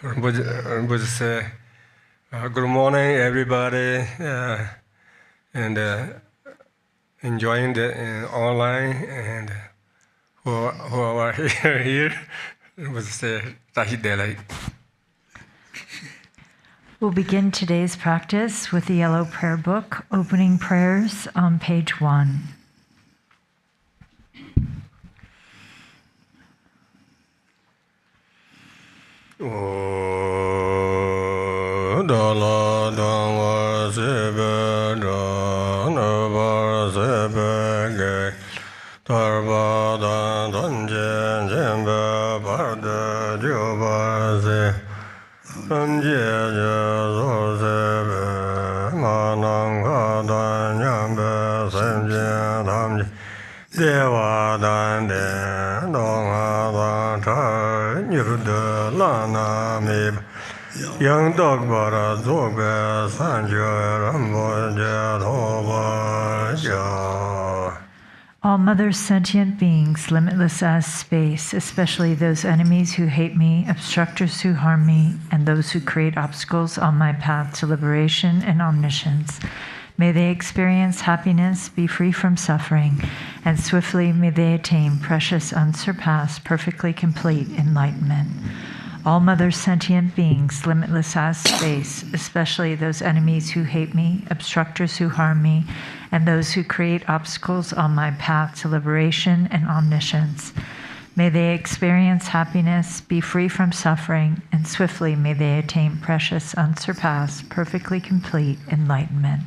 Rinpoche say, good morning, everybody, and enjoying the online, and who are here. Rinpoche say, Tahi Delai. We'll begin today's practice with the yellow prayer book, opening prayers on page 1. All Mother sentient beings, limitless as space, especially those enemies who hate me, obstructors who harm me, and those who create obstacles on my path to liberation and omniscience. May they experience happiness, be free from suffering, and swiftly may they attain precious, unsurpassed, perfectly complete enlightenment. All Mother sentient beings, limitless as space, especially those enemies who hate me, obstructors who harm me, and those who create obstacles on my path to liberation and omniscience. May they experience happiness, be free from suffering, and swiftly may they attain precious, unsurpassed, perfectly complete enlightenment.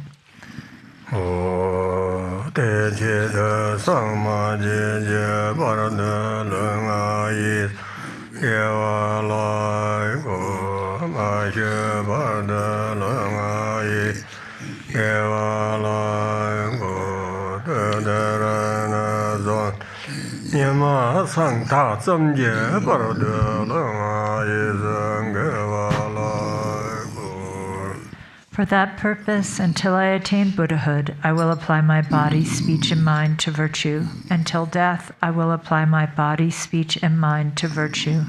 For that purpose, until I attain Buddhahood, I will apply my body, speech, and mind to virtue. Until death, I will apply my body, speech, and mind to virtue.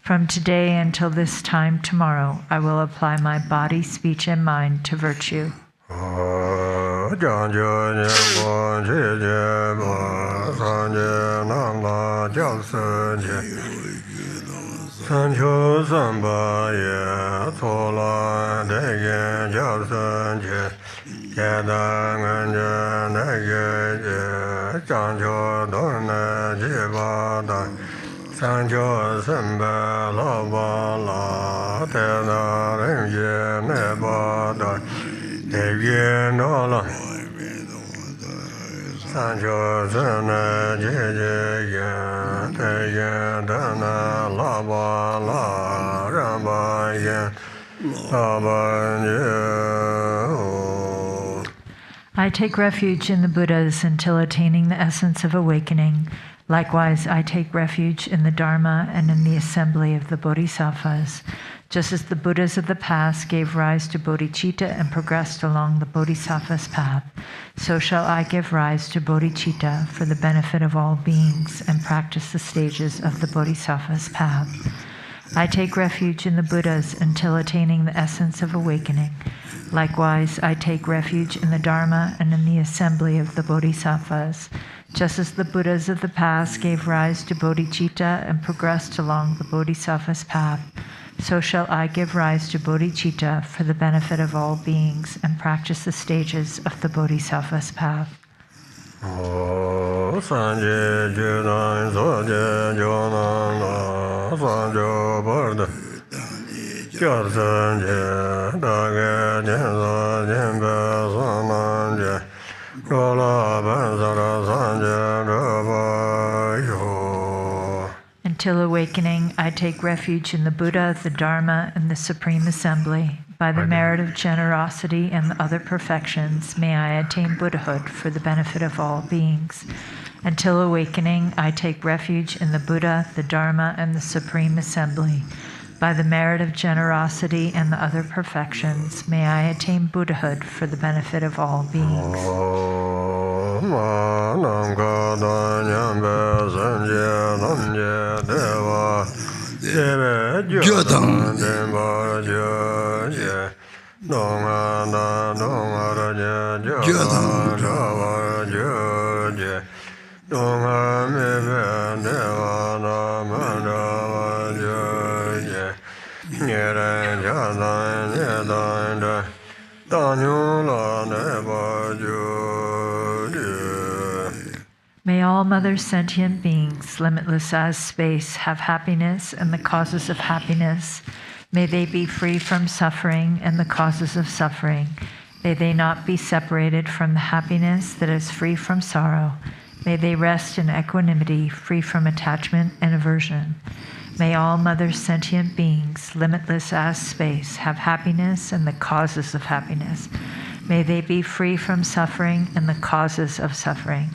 From today until this time tomorrow, I will apply my body, speech, and mind to virtue. Sancho Zambala Tola Degen Jabsanje Yadanganja Nage Sancho Dona Jibada Sancho Zambala Bala Tena Renje Nebada Devyen Ola Sancho Zana Jeje Yan Dana Lopa La Ramba Yan I take refuge in the Buddhas until attaining the essence of awakening. Likewise, I take refuge in the Dharma and in the assembly of the Bodhisattvas. Just as the Buddhas of the past gave rise to bodhicitta and progressed along the Bodhisattva's path, so shall I give rise to bodhicitta for the benefit of all beings and practice the stages of the Bodhisattva's path. I take refuge in the Buddhas until attaining the essence of awakening. Likewise, I take refuge in the Dharma and in the assembly of the Bodhisattvas. Just as the Buddhas of the past gave rise to bodhicitta and progressed along the Bodhisattva's path, so shall I give rise to bodhicitta for the benefit of all beings and practice the stages of the Bodhisattva's path. Until awakening, I take refuge in the Buddha, the Dharma, and the Supreme Assembly. By the merit of generosity and the other perfections, may I attain Buddhahood for the benefit of all beings. Until awakening, I take refuge in the Buddha, the Dharma, and the Supreme Assembly. By the merit of generosity and the other perfections, may I attain Buddhahood for the benefit of all beings. May all mother sentient beings, limitless as space, have happiness and the causes of happiness. May they be free from suffering and the causes of suffering. May they not be separated from the happiness that is free from sorrow. May they rest in equanimity, free from attachment and aversion. May all mother sentient beings, limitless as space, have happiness and the causes of happiness. May they be free from suffering and the causes of suffering.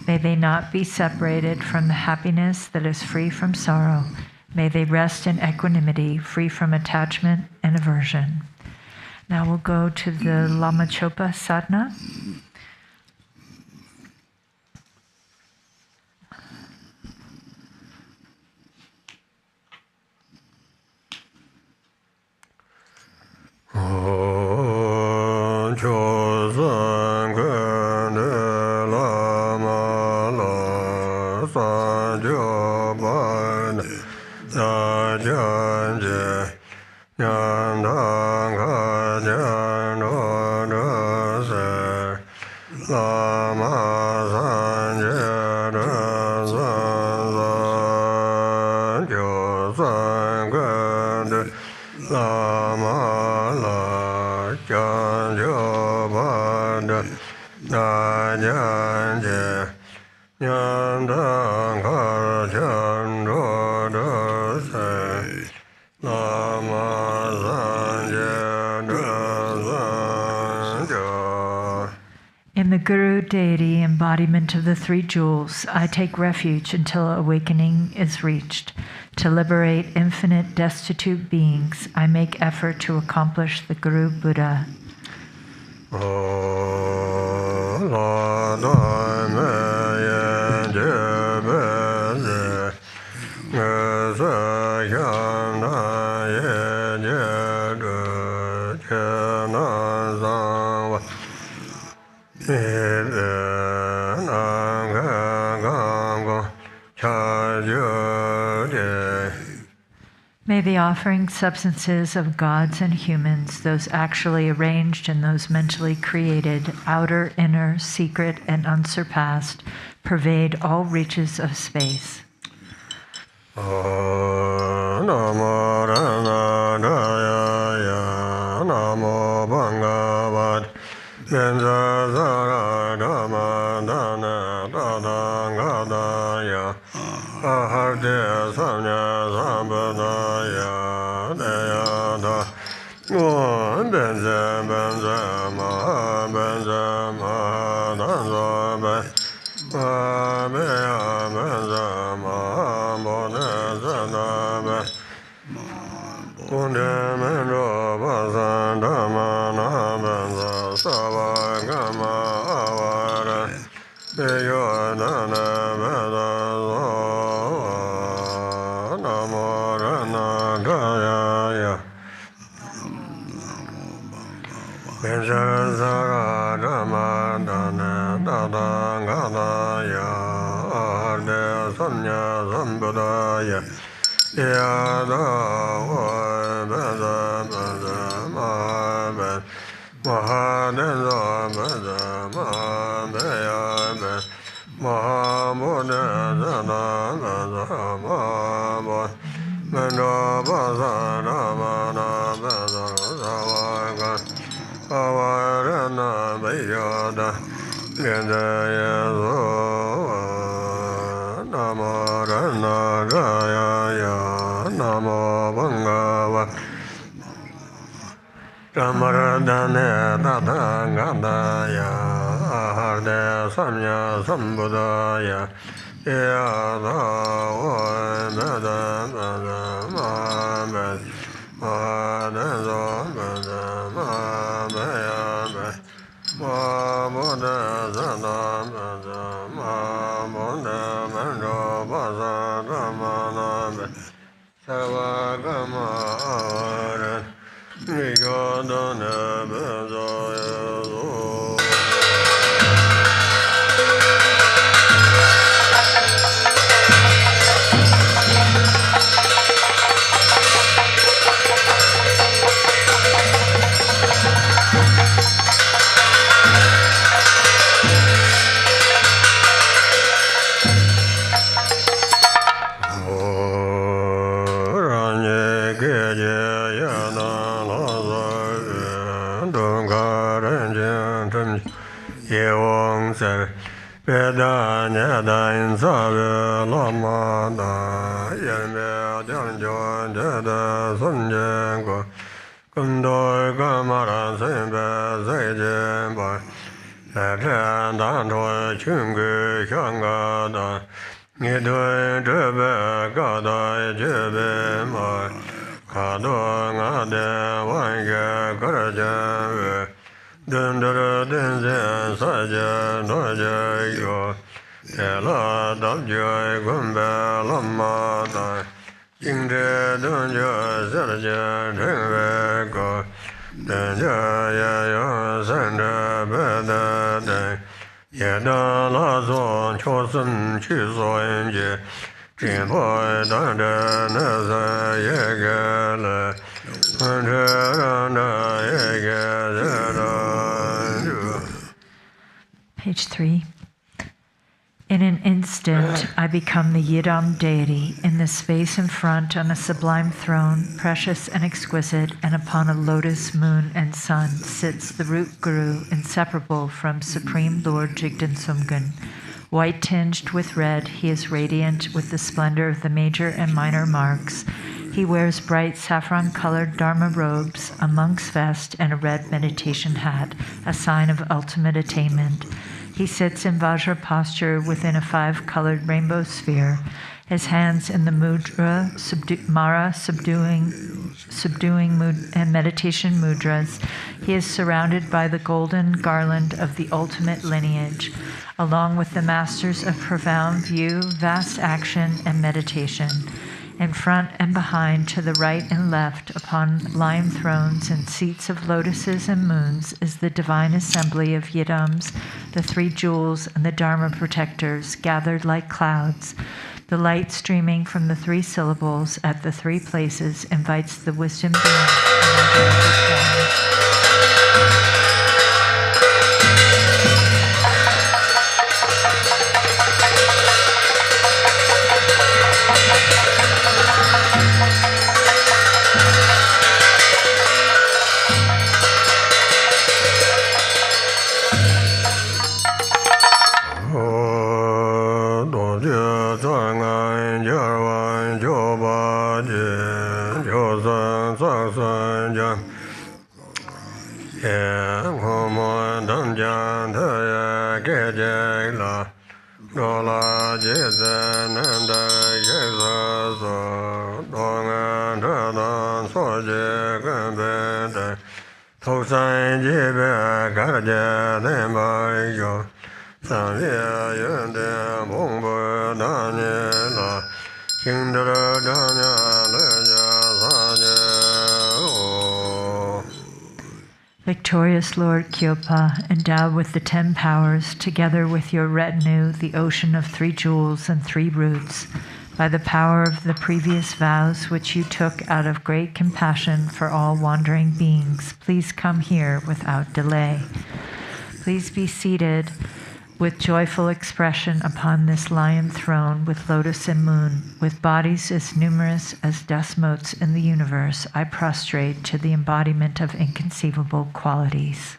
May they not be separated from the happiness that is free from sorrow. May they rest in equanimity, free from attachment and aversion. Now we'll go to the Lama Chöpa Sadhana. In the Guru, deity, embodiment of the three jewels, I take refuge until awakening is reached. To liberate infinite destitute beings, I make effort to accomplish the Guru Buddha. May the offering substances of gods and humans, those actually arranged and those mentally created, outer, inner, secret, and unsurpassed, pervade all reaches of space. Ramaradane Tata Gandaya Harde samya sambudaya yada vada vada ma Lama Page 3. In an instant, I become the Yidam deity in the space in front on a sublime throne, precious and exquisite, and upon a lotus, moon, and sun sits the root guru, inseparable from Supreme Lord Jigdan Sumgun. White tinged with red, he is radiant with the splendor of the major and minor marks. He wears bright saffron-colored Dharma robes, a monk's vest, and a red meditation hat, a sign of ultimate attainment. He sits in Vajra posture within a 5-colored rainbow sphere, his hands in the mudra, Mara, subduing and meditation mudras. He is surrounded by the golden garland of the ultimate lineage, along with the masters of profound view, vast action, and meditation. In front and behind, to the right and left, upon lion thrones and seats of lotuses and moons, is the divine assembly of Yidams, the 3 jewels, and the Dharma protectors, gathered like clouds. The light streaming from the 3 syllables at the 3 places invites the wisdom beings in identical forms. Victorious Lord Chöpa, endowed with the 10 powers, together with your retinue, the ocean of 3 jewels and 3 roots, by the power of the previous vows which you took out of great compassion for all wandering beings, please come here without delay. Please be seated with joyful expression upon this lion throne with lotus and moon, with bodies as numerous as dust motes in the universe. I prostrate to the embodiment of inconceivable qualities.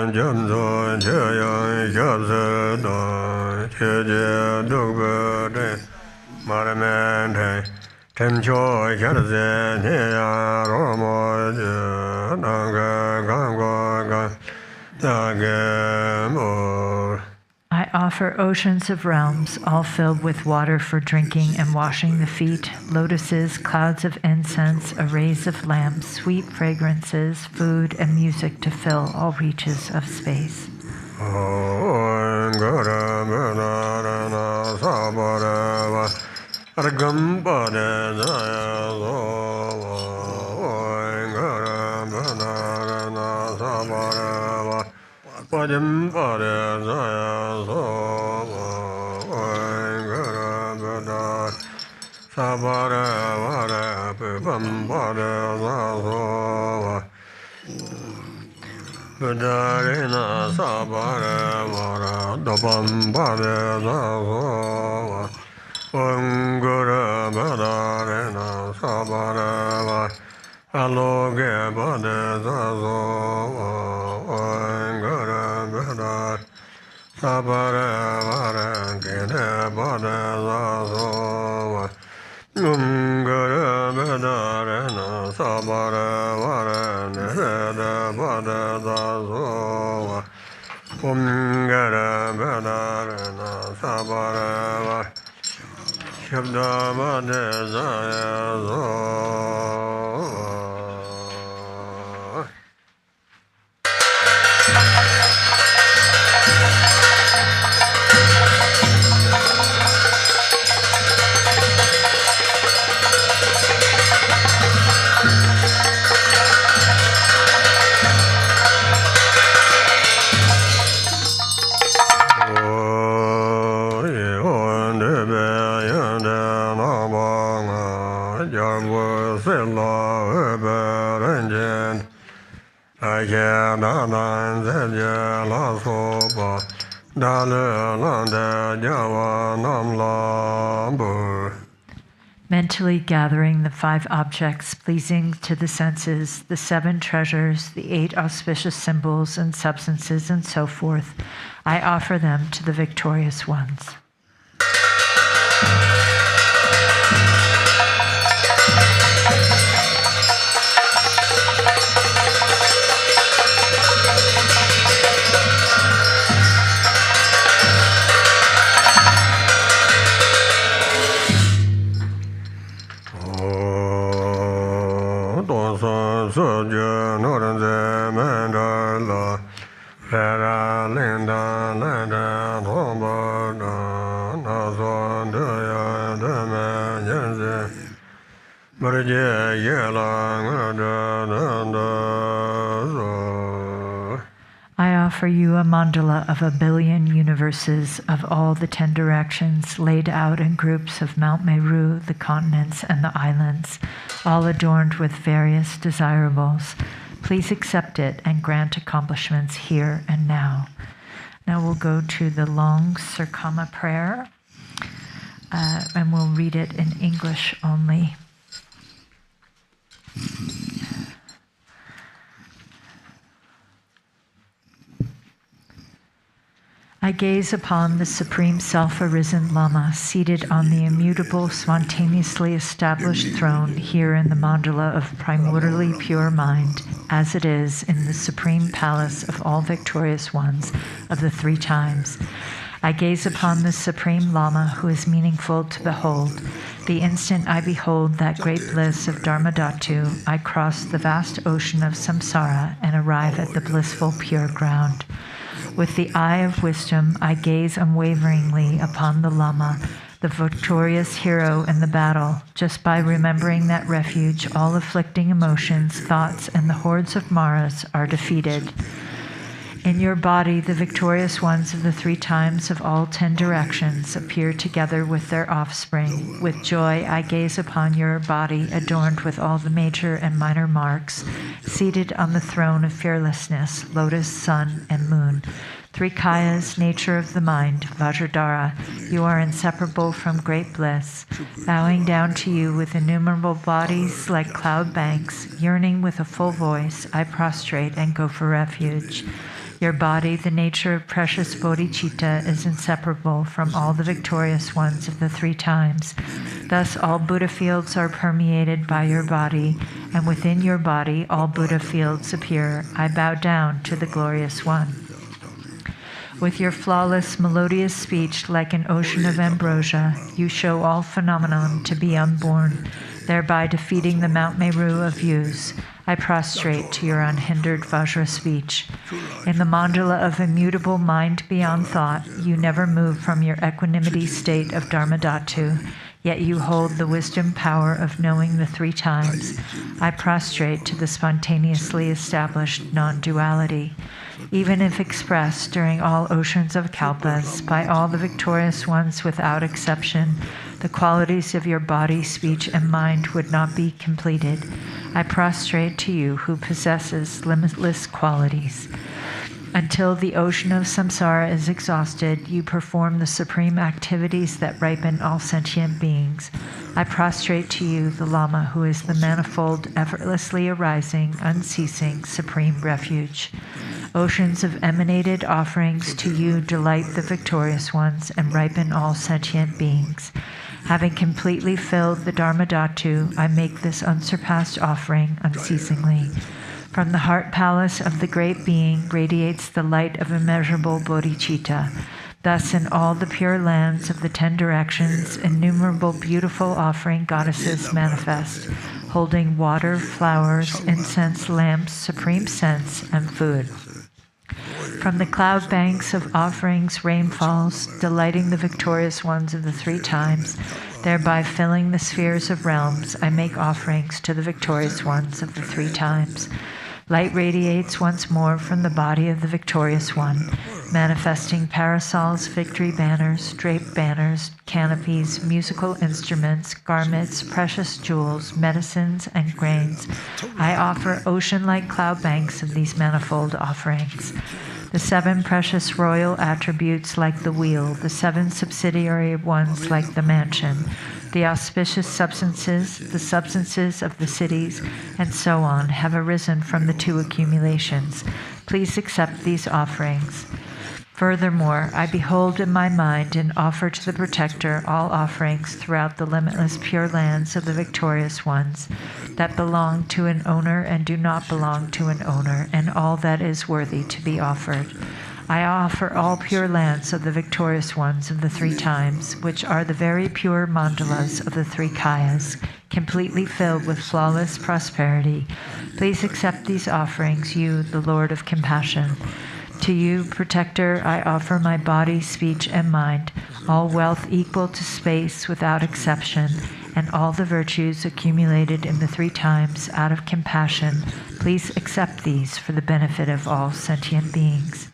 Jamzo, Chayan, Shabsado, Cheja, Dugbe, Maramente, Temcho, Sharze, Nia, Romo, Nanga, Gangwa, Nagamo. I offer oceans of realms, all filled with water for drinking and washing the feet, lotuses, clouds of incense, arrays of lamps, sweet fragrances, food, and music to fill all reaches of space. Buddharina Sabara Vara Dabam Bada Zava Ungura Badarina Sabara Aloge Bada Zava Ungura Bada Sabara Vara Gede Bada Zava Ungura Badarina Sabara Vara Neda Bada Zava Umgara Badarina Sabara Shabda Bada Zaya Zava. Mentally gathering the 5 objects pleasing to the senses, the 7 treasures, the 8 auspicious symbols and substances, and so forth, I offer them to the victorious ones. I offer you a mandala of 1 billion universes of all the 10 directions laid out in groups of Mount Meru, the continents, and the islands, all adorned with various desirables. Please accept it and grant accomplishments here and now. Now we'll go to the long Sarkama prayer, and we'll read it in English only. I gaze upon the Supreme Self-Arisen Lama seated on the immutable, spontaneously established throne here in the mandala of primordially pure mind, as it is in the Supreme Palace of all victorious ones of the 3 times. I gaze upon the Supreme Lama who is meaningful to behold. The instant I behold that great bliss of Dharmadhatu, I cross the vast ocean of samsara and arrive at the blissful pure ground. With the eye of wisdom, I gaze unwaveringly upon the Lama, the victorious hero in the battle. Just by remembering that refuge, all afflicting emotions, thoughts, and the hordes of Maras are defeated. In your body, the victorious ones of the 3 times of all 10 directions appear together with their offspring. With joy, I gaze upon your body adorned with all the major and minor marks, seated on the throne of fearlessness, lotus, sun, and moon. 3 kayas, nature of the mind, Vajradhara, you are inseparable from great bliss. Bowing down to you with innumerable bodies like cloud banks, yearning with a full voice, I prostrate and go for refuge. Your body, the nature of precious bodhicitta, is inseparable from all the victorious ones of the three times. Thus, all Buddha fields are permeated by your body, and within your body all Buddha fields appear. I bow down to the glorious one. With your flawless, melodious speech, like an ocean of ambrosia, you show all phenomenon to be unborn, thereby defeating the Mount Meru of views. I prostrate to your unhindered Vajra speech. In the mandala of immutable mind beyond thought, you never move from your equanimity state of Dharmadhatu, yet you hold the wisdom power of knowing the three times. I prostrate to the spontaneously established non-duality. Even if expressed during all oceans of kalpas, by all the victorious ones without exception, the qualities of your body, speech, and mind would not be completed. I prostrate to you who possesses limitless qualities. Until the ocean of samsara is exhausted, you perform the supreme activities that ripen all sentient beings. I prostrate to you, the Lama, who is the manifold, effortlessly arising, unceasing, supreme refuge. Oceans of emanated offerings to you delight the victorious ones and ripen all sentient beings. Having completely filled the Dharmadhatu, I make this unsurpassed offering unceasingly. From the heart palace of the great being radiates the light of immeasurable bodhicitta. Thus, in all the pure lands of the 10 directions, innumerable beautiful offering goddesses manifest, holding water, flowers, incense, lamps, supreme scents, and food. From the cloud banks of offerings rain falls, delighting the victorious ones of the three times, thereby filling the spheres of realms. I make offerings to the victorious ones of the three times. Light radiates once more from the body of the victorious one, manifesting parasols, victory banners, draped banners, canopies, musical instruments, garments, precious jewels, medicines, and grains. I offer ocean-like cloud banks of these manifold offerings. The 7 precious royal attributes like the wheel, the 7 subsidiary ones like the mansion, the auspicious substances, the substances of the cities, and so on, have arisen from the 2 accumulations. Please accept these offerings. Furthermore, I behold in my mind and offer to the Protector all offerings throughout the limitless pure lands of the victorious ones that belong to an owner and do not belong to an owner, and all that is worthy to be offered. I offer all pure lands of the victorious ones of the three times, which are the very pure mandalas of the 3 kayas, completely filled with flawless prosperity. Please accept these offerings, you, the Lord of Compassion. To you, Protector, I offer my body, speech, and mind, all wealth equal to space without exception, and all the virtues accumulated in the 3 times out of compassion. Please accept these for the benefit of all sentient beings.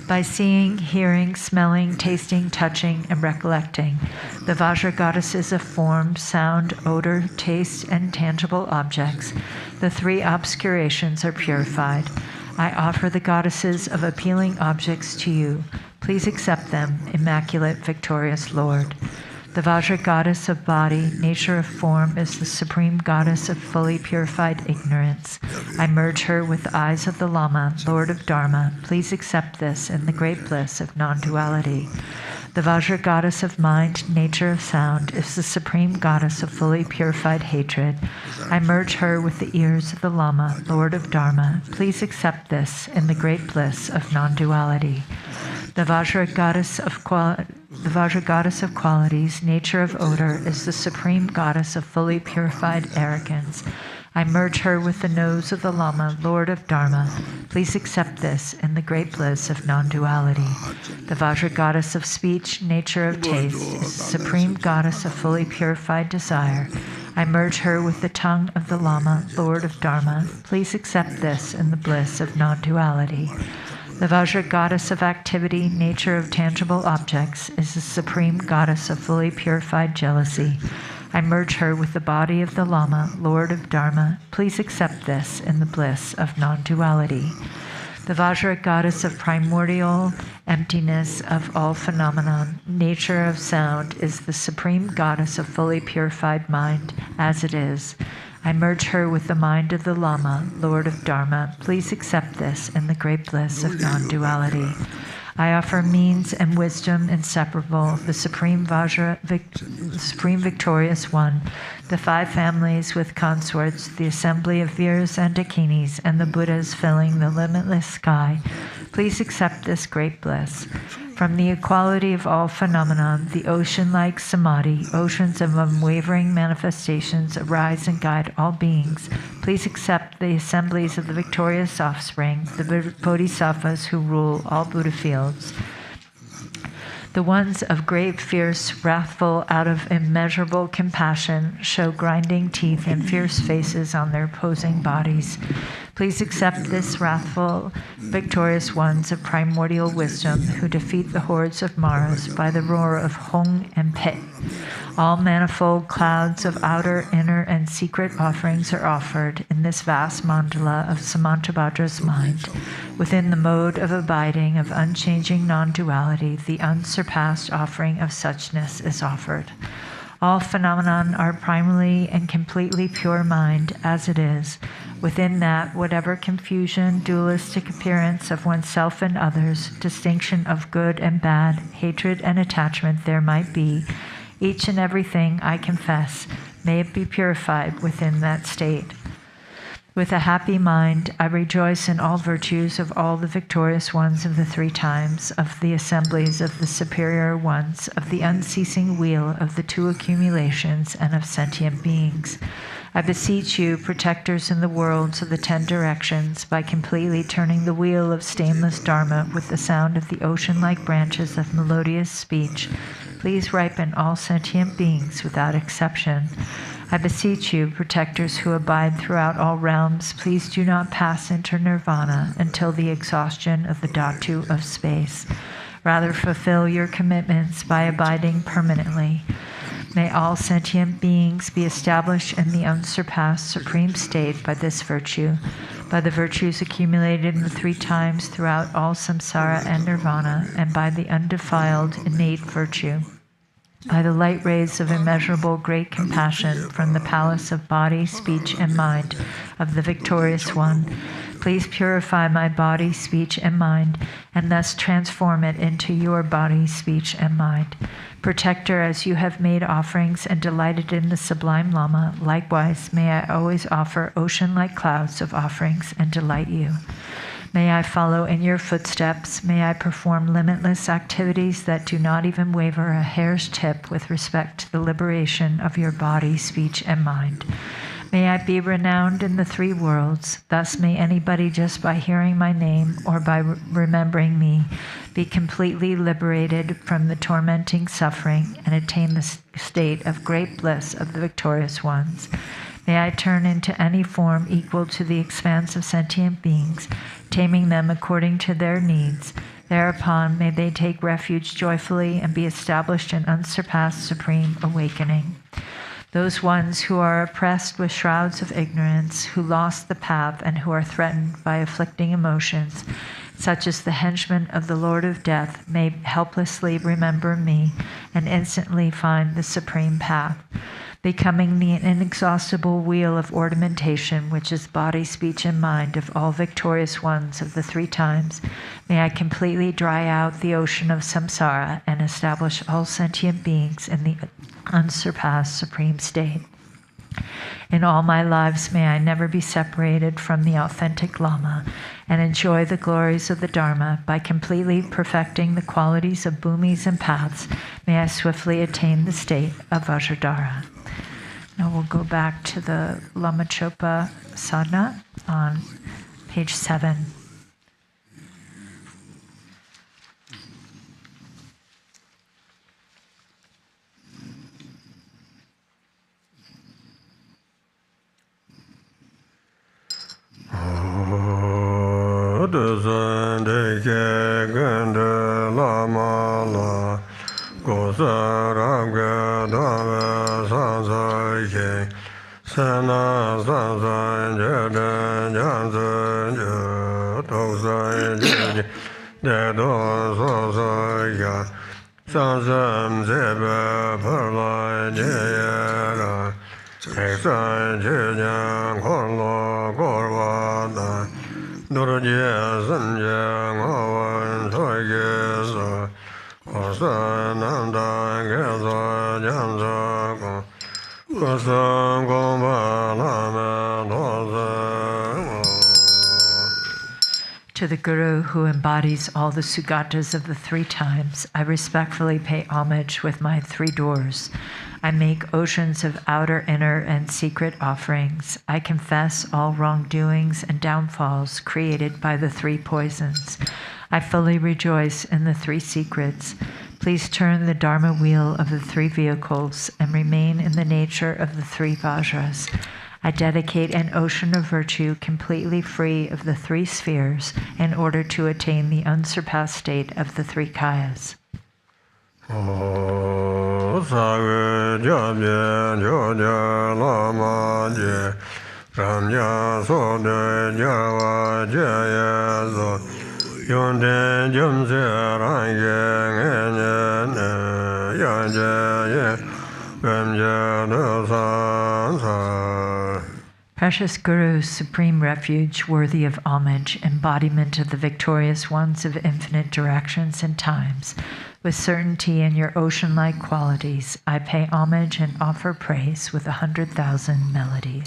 By seeing, hearing, smelling, tasting, touching, and recollecting, the Vajra goddesses of form, sound, odor, taste, and tangible objects, the 3 obscurations are purified. I offer the goddesses of appealing objects to you. Please accept them, Immaculate Victorious Lord. The Vajra goddess of body, nature of form, is the supreme goddess of fully purified ignorance. I merge her with the eyes of the Lama, Lord of Dharma. Please accept this in the great bliss of non-duality. The Vajra goddess of mind, nature of sound, is the supreme goddess of fully purified hatred. I merge her with the ears of the Lama, Lord of Dharma. Please accept this in the great bliss of non-duality. The Vajra goddess of qualities, nature of odor, is the supreme goddess of fully purified arrogance. I merge her with the nose of the Lama, Lord of Dharma. Please accept this in the great bliss of non-duality. The Vajra goddess of speech, nature of taste, is the supreme goddess of fully purified desire. I merge her with the tongue of the Lama, Lord of Dharma. Please accept this in the bliss of non-duality. The Vajra goddess of activity, nature of tangible objects, is the supreme goddess of fully purified jealousy. I merge her with the body of the Lama, Lord of Dharma. Please accept this in the bliss of non-duality. The Vajra goddess of primordial emptiness of all phenomenon, nature of sound, is the supreme goddess of fully purified mind, as it is. I merge her with the mind of the Lama, Lord of Dharma. Please accept this in the great bliss of non-duality. I offer means and wisdom inseparable, the Supreme Supreme Victorious One, the 5 families with consorts, the assembly of Viras and Dakinis, and the Buddhas filling the limitless sky. Please accept this great bliss. From the equality of all phenomena, the ocean-like samadhi, oceans of unwavering manifestations arise and guide all beings. Please accept the assemblies of the victorious offspring, the bodhisattvas who rule all Buddha fields. The ones of great, fierce, wrathful, out of immeasurable compassion, show grinding teeth and fierce faces on their opposing bodies. Please accept this wrathful, victorious ones of primordial wisdom who defeat the hordes of Maras by the roar of Hong and Pe. All manifold clouds of outer, inner, and secret offerings are offered in this vast mandala of Samantabhadra's mind. Within the mode of abiding of unchanging non-duality, the unsurpassed offering of suchness is offered. All phenomenon are primarily and completely pure mind as it is. Within that, whatever confusion, dualistic appearance of oneself and others, distinction of good and bad, hatred and attachment there might be, each and everything I confess, may it be purified within that state. With a happy mind, I rejoice in all virtues of all the victorious ones of the 3 times, of the assemblies of the superior ones, of the unceasing wheel of the 2 accumulations, and of sentient beings. I beseech you, protectors in the worlds of the 10 directions, by completely turning the wheel of stainless Dharma with the sound of the ocean-like branches of melodious speech, please ripen all sentient beings without exception. I beseech you, protectors who abide throughout all realms, please do not pass into nirvana until the exhaustion of the dhatu of space. Rather, fulfill your commitments by abiding permanently. May all sentient beings be established in the unsurpassed supreme state by this virtue, by the virtues accumulated in the 3 times throughout all samsara and nirvana, and by the undefiled innate virtue. By the light rays of immeasurable great compassion from the palace of body, speech, and mind of the victorious one, please purify my body, speech, and mind, and thus transform it into your body, speech, and mind. Protector, as you have made offerings and delighted in the sublime Lama, likewise may I always offer ocean-like clouds of offerings and delight you. May I follow in your footsteps. May I perform limitless activities that do not even waver a hair's tip with respect to the liberation of your body, speech, and mind. May I be renowned in the 3 worlds. Thus may anybody just by hearing my name or by remembering me be completely liberated from the tormenting suffering and attain the state of great bliss of the victorious ones. May I turn into any form equal to the expanse of sentient beings, taming them according to their needs. Thereupon may they take refuge joyfully and be established in unsurpassed supreme awakening. Those ones who are oppressed with shrouds of ignorance, who lost the path, and who are threatened by afflicting emotions, such as the henchmen of the Lord of Death, may helplessly remember me and instantly find the supreme path. Becoming the inexhaustible wheel of ornamentation, which is body, speech, and mind of all victorious ones of the 3 times, may I completely dry out the ocean of samsara and establish all sentient beings in the unsurpassed supreme state. In all my lives, may I never be separated from the authentic Lama and enjoy the glories of the Dharma. By completely perfecting the qualities of bhumis and paths, may I swiftly attain the state of Vajradhara. Now we'll go back to the Lama Chöpa Sadhana on page 7. Eksan Chidyan Korlo Korvada Durje Sanjang Awan Soygezo Kosan Nanda Gezo Janzo Kosan Gomba Lama Doza. To the Guru who embodies all the Sugatas of the 3 times, I respectfully pay homage with my 3 doors. I make oceans of outer, inner, and secret offerings. I confess all wrongdoings and downfalls created by the 3 poisons. I fully rejoice in the 3 secrets. Please turn the Dharma wheel of the 3 vehicles and remain in the nature of the 3 Vajras. I dedicate an ocean of virtue completely free of the 3 spheres in order to attain the unsurpassed state of the 3 kayas. Precious Guru, supreme refuge, worthy of homage, embodiment of the victorious ones of infinite directions and times, with certainty in your ocean-like qualities, I pay homage and offer praise with 100,000 melodies.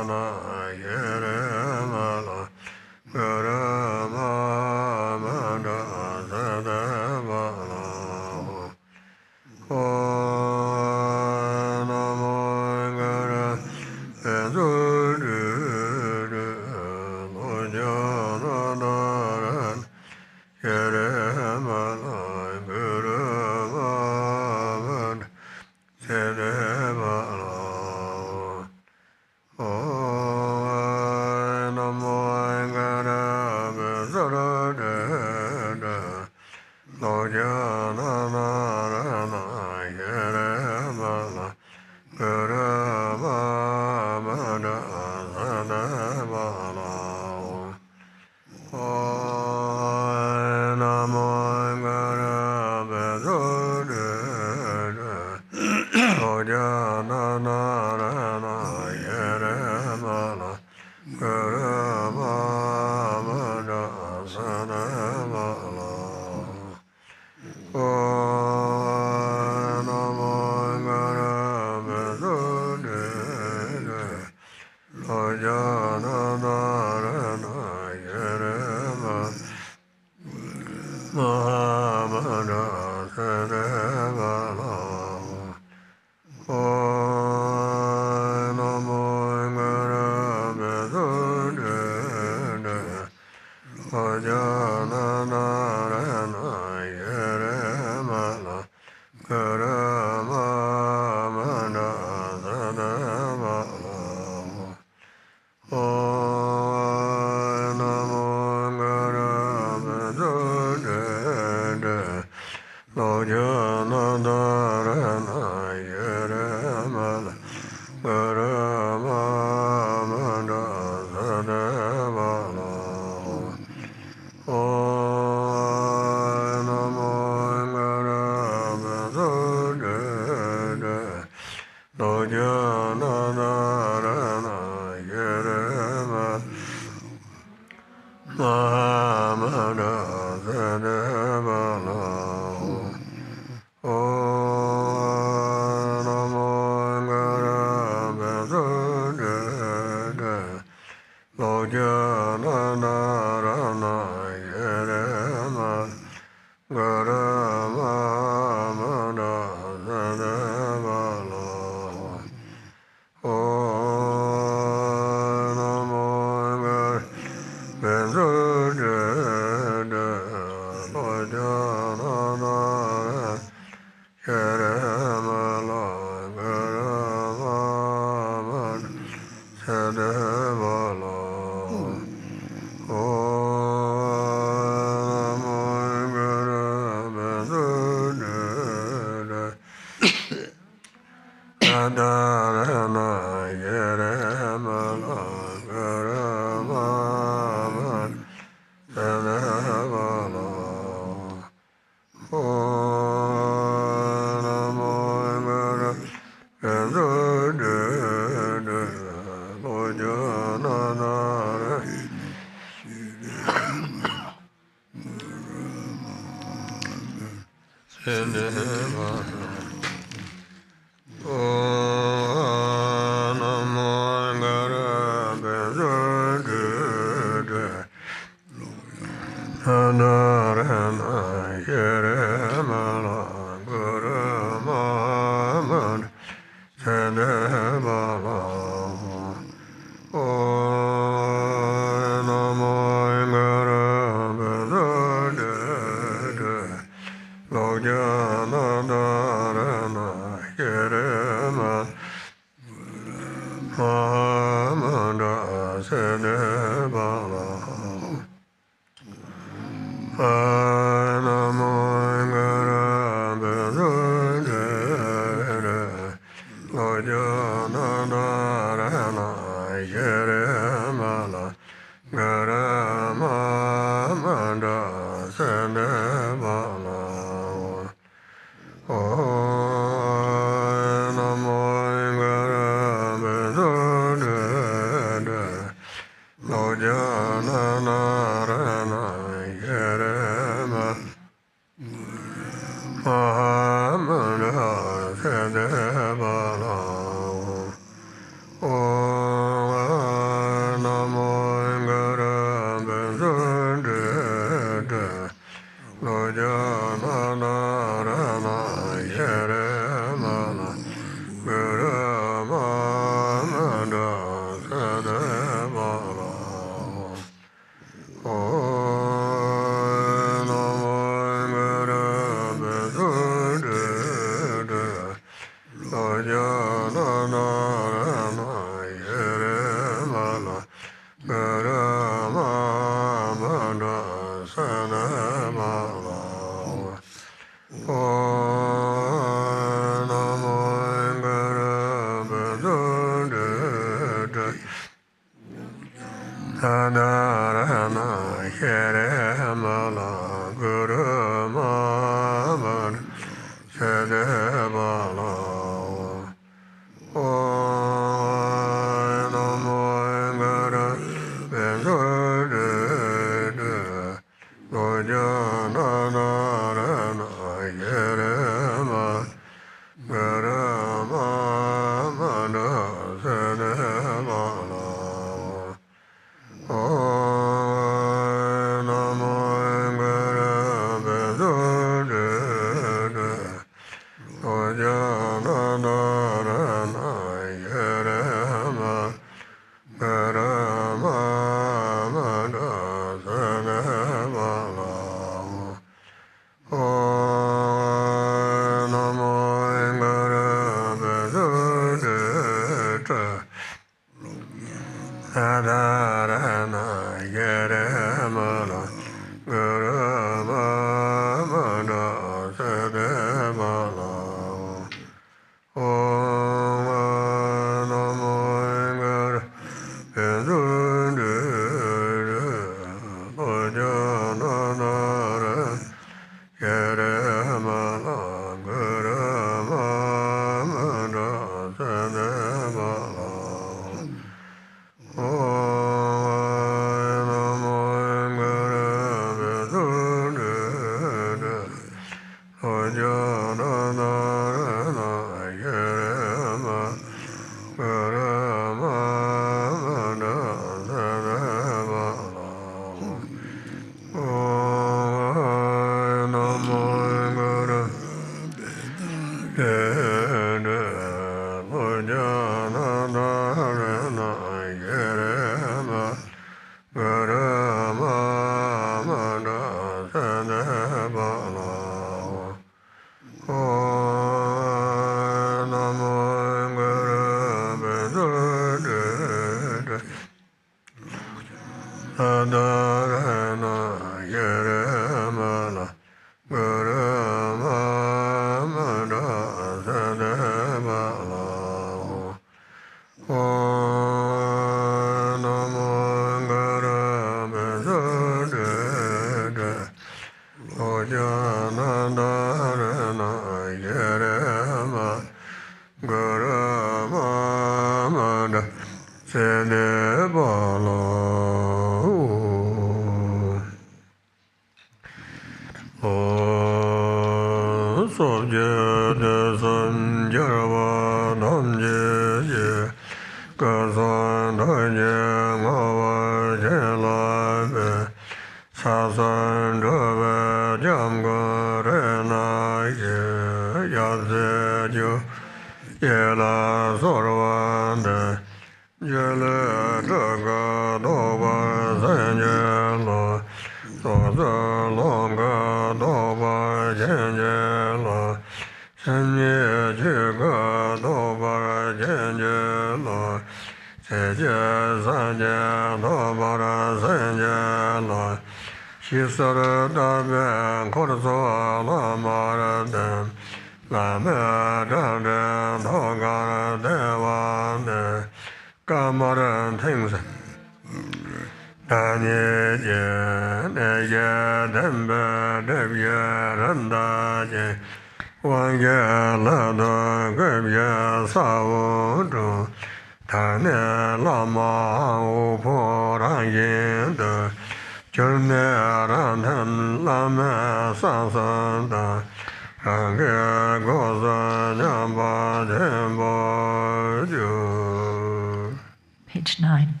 Page 9.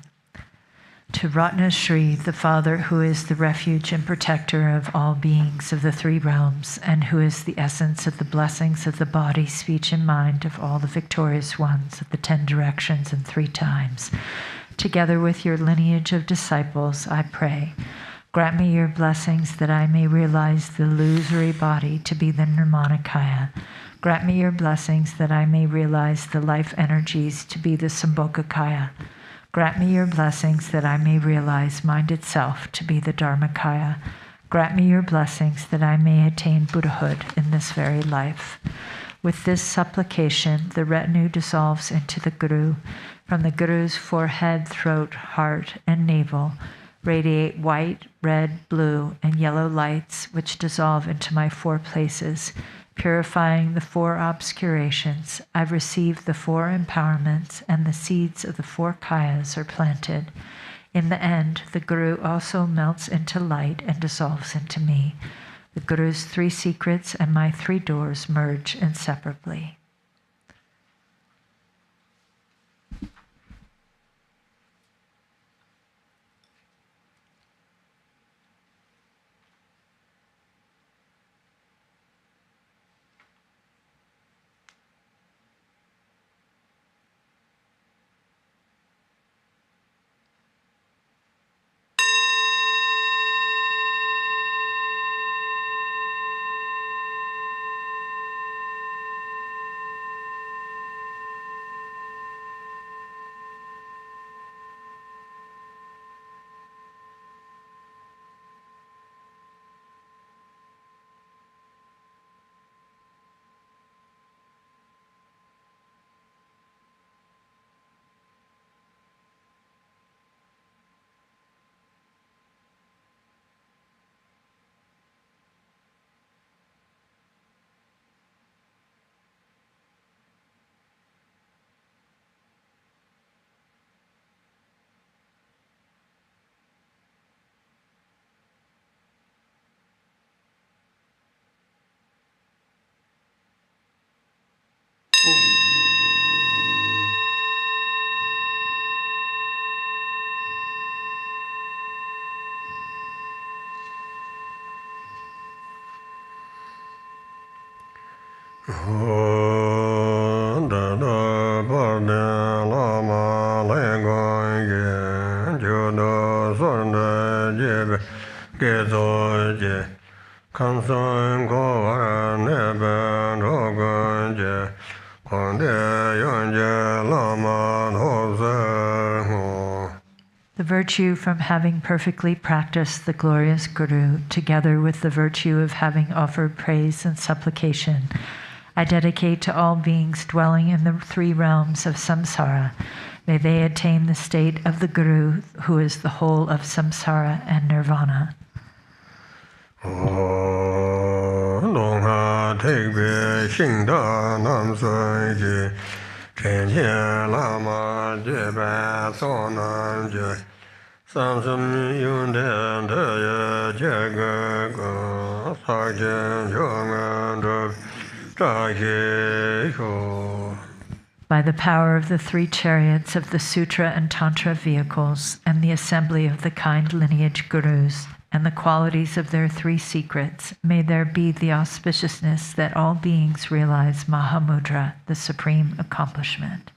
To Ratna Shri, the Father who is the refuge and protector of all beings of the three realms, and who is the essence of the blessings of the body, speech, and mind of all the victorious ones of the 10 directions and 3 times. Together with your lineage of disciples, I pray, grant me your blessings that I may realize the illusory body to be the Nirmanakaya. Grant me your blessings that I may realize the life energies to be the Sambhogakaya. Grant me your blessings that I may realize mind itself to be the Dharmakaya. Grant me your blessings that I may attain Buddhahood in this very life. With this supplication, the retinue dissolves into the Guru. From the Guru's forehead, throat, heart, and navel radiate white, red, blue, and yellow lights which dissolve into my 4 places, purifying the 4 obscurations. I've received the 4 empowerments, and the seeds of the 4 kayas are planted. In the end, the Guru also melts into light and dissolves into me. The Guru's 3 secrets and my 3 doors merge inseparably. The virtue from having perfectly practiced the glorious Guru, together with the virtue of having offered praise and supplication, I dedicate to all beings dwelling in the 3 realms of samsara. May they attain the state of the Guru, who is the whole of samsara and nirvana. Lama Chöpa Sadhana By the power of the 3 chariots of the Sutra and Tantra vehicles, and the assembly of the kind lineage Gurus, and the qualities of their 3 secrets, may there be the auspiciousness that all beings realize Mahamudra, the supreme accomplishment.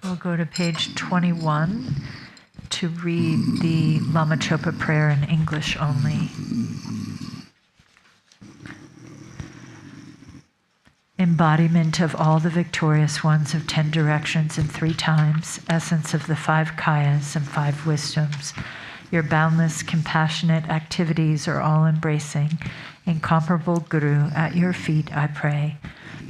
We'll go to page 21 to read the Lama Chöpa prayer in English only. Embodiment of all the victorious ones of 10 directions and 3 times, essence of the 5 kayas and 5 wisdoms. Your boundless, compassionate activities are all embracing. Incomparable Guru, at your feet I pray.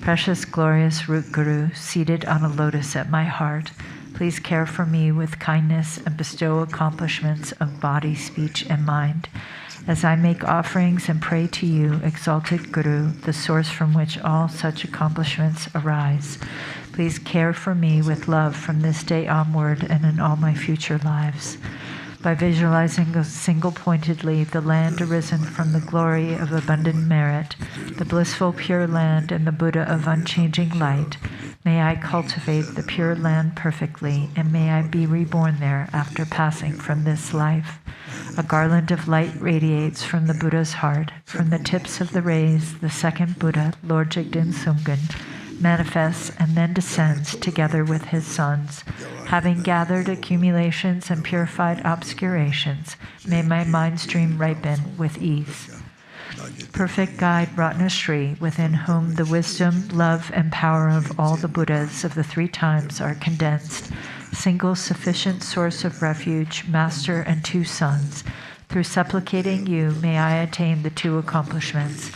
Precious, glorious root Guru, seated on a lotus at my heart, please care for me with kindness and bestow accomplishments of body, speech, and mind. As I make offerings and pray to you, exalted Guru, the source from which all such accomplishments arise, Please care for me with love from this day onward and in all my future lives. By visualizing single-pointedly the land arisen from the glory of abundant merit, the blissful pure land and the Buddha of unchanging light, may I cultivate the pure land perfectly, and may I be reborn there after passing from this life. A garland of light radiates from the Buddha's heart. From the tips of the rays, the second Buddha, Lord Jigten Sumgön, manifests and then descends together with his sons. Having gathered accumulations and purified obscurations, may my mind stream ripen with ease. Perfect guide Ratnasri, within whom the wisdom, love, and power of all the Buddhas of the three times are condensed, single sufficient source of refuge, master and two sons. Through supplicating you, may I attain the two accomplishments.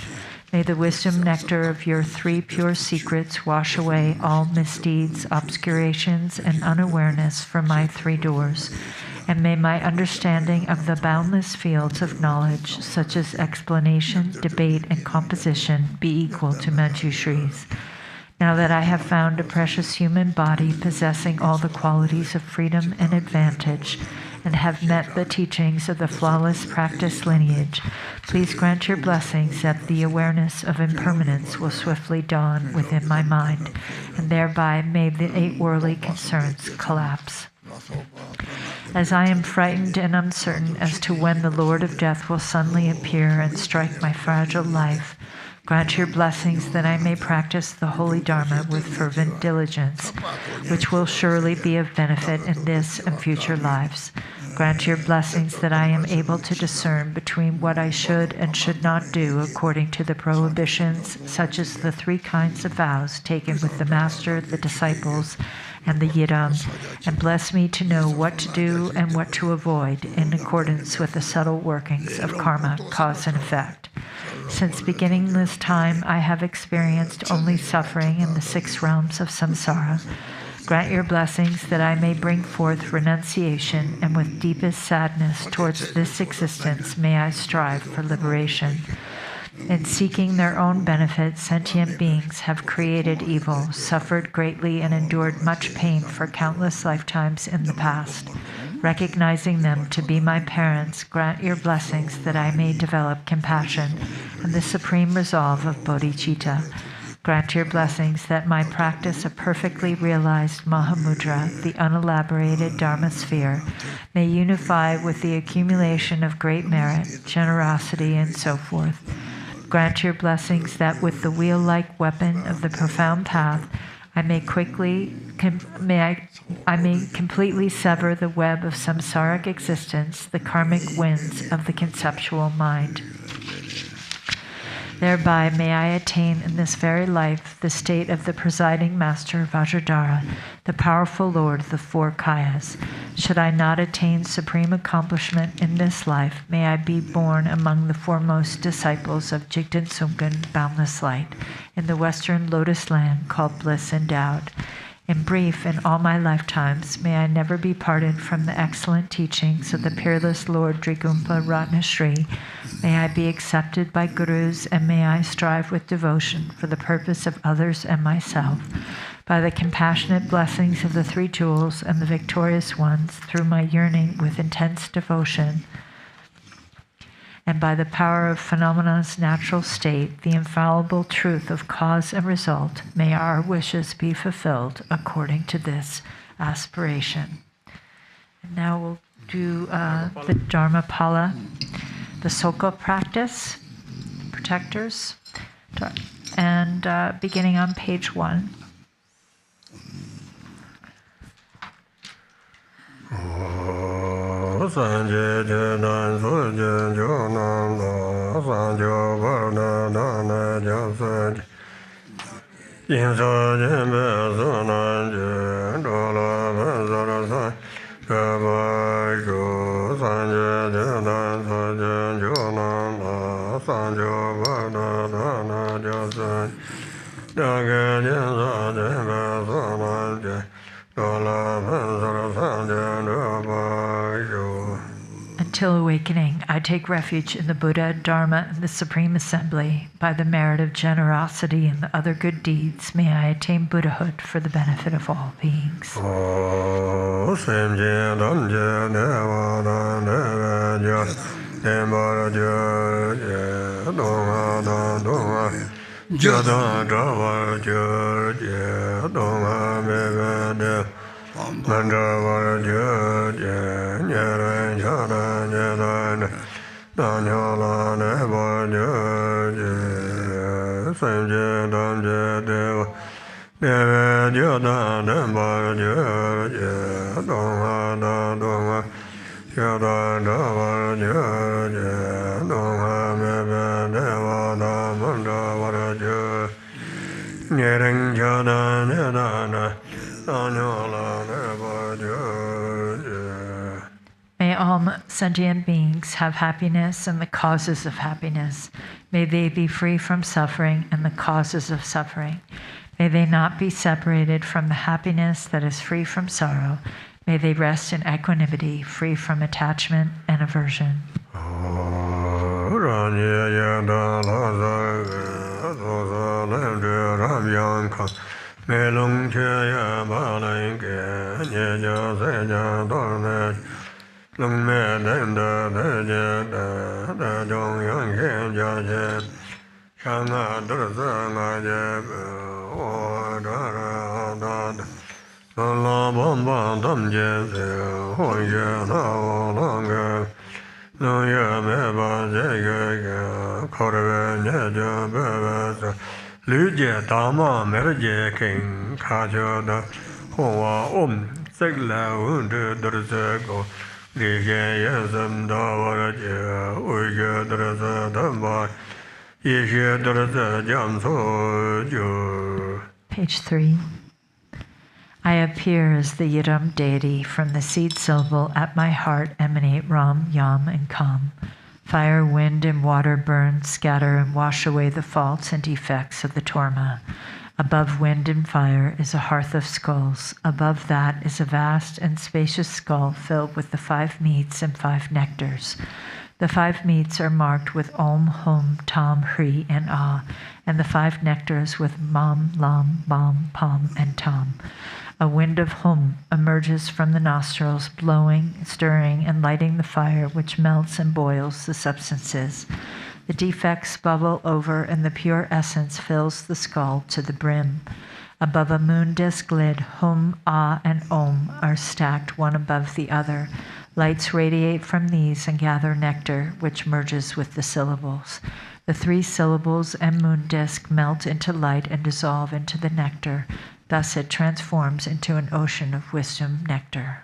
May the wisdom nectar of your three pure secrets wash away all misdeeds, obscurations, and unawareness from my three doors. And may my understanding of the boundless fields of knowledge, such as explanation, debate, and composition, be equal to Manjushri's. Now that I have found a precious human body possessing all the qualities of freedom and advantage, and have met the teachings of the flawless practice lineage, please grant your blessings that the awareness of impermanence will swiftly dawn within my mind, and thereby may the 8 worldly concerns collapse. As I am frightened and uncertain as to when the Lord of Death will suddenly appear and strike my fragile life, grant your blessings that I may practice the holy Dharma with fervent diligence, which will surely be of benefit in this and future lives. Grant your blessings that I am able to discern between what I should and should not do according to the prohibitions, such as the 3 kinds of vows taken with the Master, the disciples, and the Yidam, and bless me to know what to do and what to avoid in accordance with the subtle workings of karma, cause and effect. Since beginning this time, I have experienced only suffering in the 6 realms of samsara. Grant your blessings that I may bring forth renunciation, and with deepest sadness towards this existence may I strive for liberation. In seeking their own benefit, sentient beings have created evil, suffered greatly, and endured much pain for countless lifetimes in the past. Recognizing them to be my parents, grant your blessings that I may develop compassion and the supreme resolve of bodhicitta. Grant your blessings that my practice of perfectly realized Mahamudra, the unelaborated Dharma sphere, may unify with the accumulation of great merit, generosity, and so forth. Grant your blessings that with the wheel-like weapon of the profound path, I may completely sever the web of samsaric existence, the karmic winds of the conceptual mind. Thereby may I attain in this very life the state of the presiding master Vajradhara, the powerful lord of the 4 kayas. Should I not attain supreme accomplishment in this life, may I be born among the foremost disciples of Jigten Sumgön, boundless light, in the western lotus land called bliss endowed. In brief, in all my lifetimes, may I never be parted from the excellent teachings of the peerless Lord Drigumpa Ratnasri. May I be accepted by gurus, and may I strive with devotion for the purpose of others and myself. By the compassionate blessings of the 3 jewels and the victorious ones, through my yearning with intense devotion, and by the power of phenomena's natural state, the infallible truth of cause and result, may our wishes be fulfilled according to this aspiration. And now we'll do the Dharmapala, the Soka practice, protectors, and beginning on page 1. Sanje Janan Sujan Jonam Sanjo Varna Dana Jasan Yinsa Jimbe Sunan Dola Vanzara Kabajo Sanje Janan Sujan Jonam Sanjo Varna Dana Jasan Daga Jinsa Jimbe And until awakening. I take refuge in the Buddha, Dharma, and the Supreme Assembly. By the merit of generosity and the other good deeds, may I attain Buddhahood for the benefit of all beings. May all sentient beings have happiness and the causes of happiness. May they be free from suffering and the causes of suffering. May they not be separated from the happiness that is free from sorrow. May they rest in equanimity, free from attachment and aversion. Page 3. I appear as the Yidam deity. From the seed syllable at my heart emanate Ram, Yam, and Kam. Fire, wind, and water burn, scatter, and wash away the faults and defects of the Torma. Above wind and fire is a hearth of skulls. Above that is a vast and spacious skull filled with the 5 meats and 5 nectars. The 5 meats are marked with Om, Hum, Tam, Hri, and Ah, and the 5 nectars with Mam, Lam, Bam, Pam, and Tam. A wind of Hum emerges from the nostrils, blowing, stirring, and lighting the fire which melts and boils the substances. The defects bubble over, and the pure essence fills the skull to the brim. Above a moon disk lid, Hum, Ah, and Om are stacked one above the other. Lights radiate from these and gather nectar, which merges with the syllables. The 3 syllables and moon disk melt into light and dissolve into the nectar. Thus it transforms into an ocean of wisdom nectar.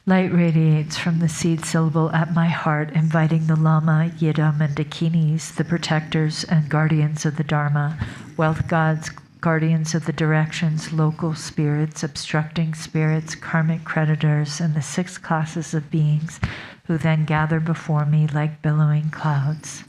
Light radiates from the seed syllable at my heart, inviting the Lama, Yidam, and Dakinis, the protectors and guardians of the Dharma, wealth gods, guardians of the directions, local spirits, obstructing spirits, karmic creditors, and the 6 classes of beings who then gather before me like billowing clouds.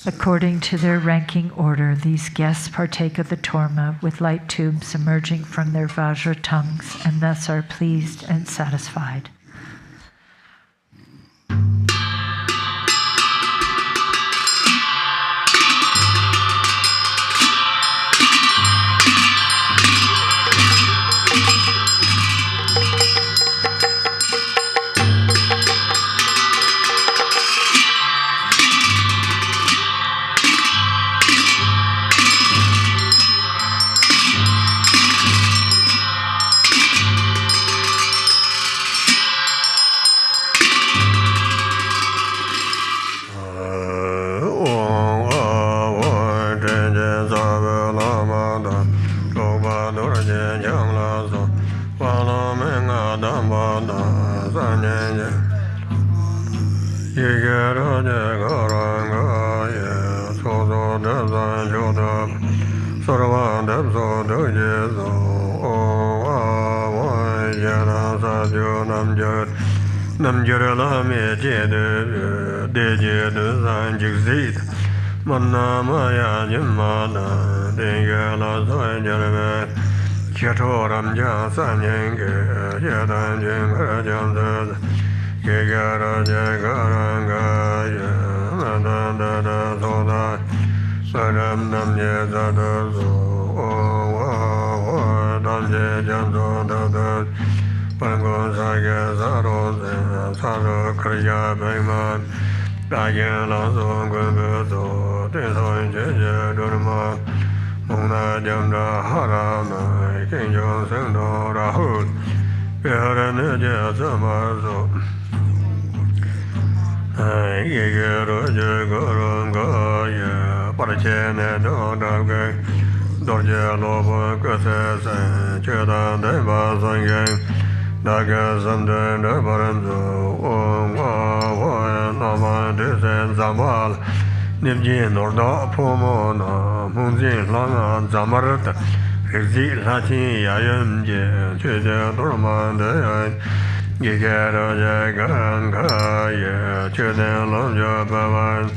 According to their ranking order, these guests partake of the torma with light tubes emerging from their vajra tongues and thus are pleased and satisfied. Zambala, Nibjin or not Pomona, Munzin, Lama, Zamarata, Refuge, Latin, Yayam, Chöpa Sadhana, Gigara, Garchen Rinpoche GBI Lamas,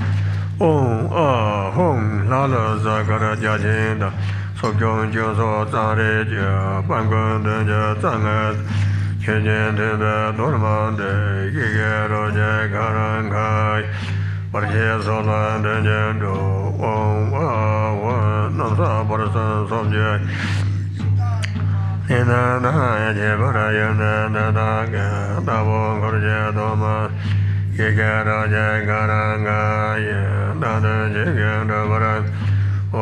Hong, Lala, Zakara, Jajinda, Sokyon, Joso, Tare, Bangun, Zangas, Chöpa Sadhana Gigara, Garchen Rinpoche Bodhicaryavatara, Namsa Bodhisattva Subject. Ina Naya Parayana Nanaga, Davo Gorja Doma, Gigara Jagaranga, Nana Jiganda Varan, O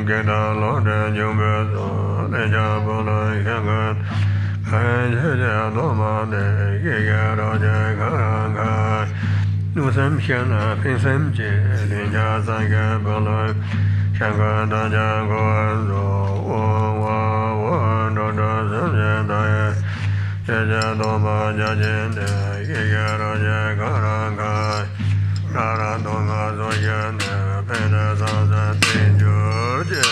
Geda Lord Jumbo, Nejabula Yagan, Kaja Doma, Gigara Jagaranga. Nusam Shana, Pinsam Linja Sanga Bala, Shanga Daja Goan, Jaja Doma Jajan, Gigara Jagaranga, Rara Doma Zoyan, Pena Zaza, Georgia.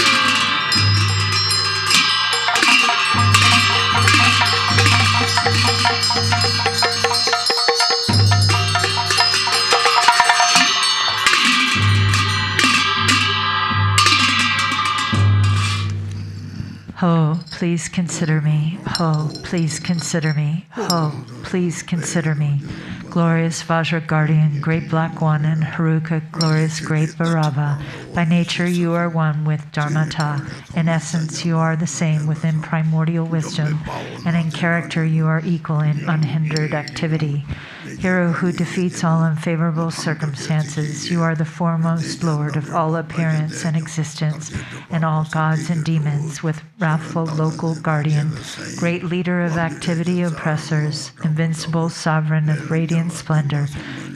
Ho, please consider me. Ho, please consider me. Ho, please consider me. Glorious Vajra Guardian, Great Black One, and Haruka, Glorious Great Bhairava. By nature you are one with Dharmata. In essence you are the same within primordial wisdom, and in character you are equal in unhindered activity. Hero who defeats all unfavorable circumstances, you are the foremost Lord of all appearance and existence, and all gods and demons, with wrathful local guardian, great leader of activity oppressors, invincible sovereign of radiant splendor.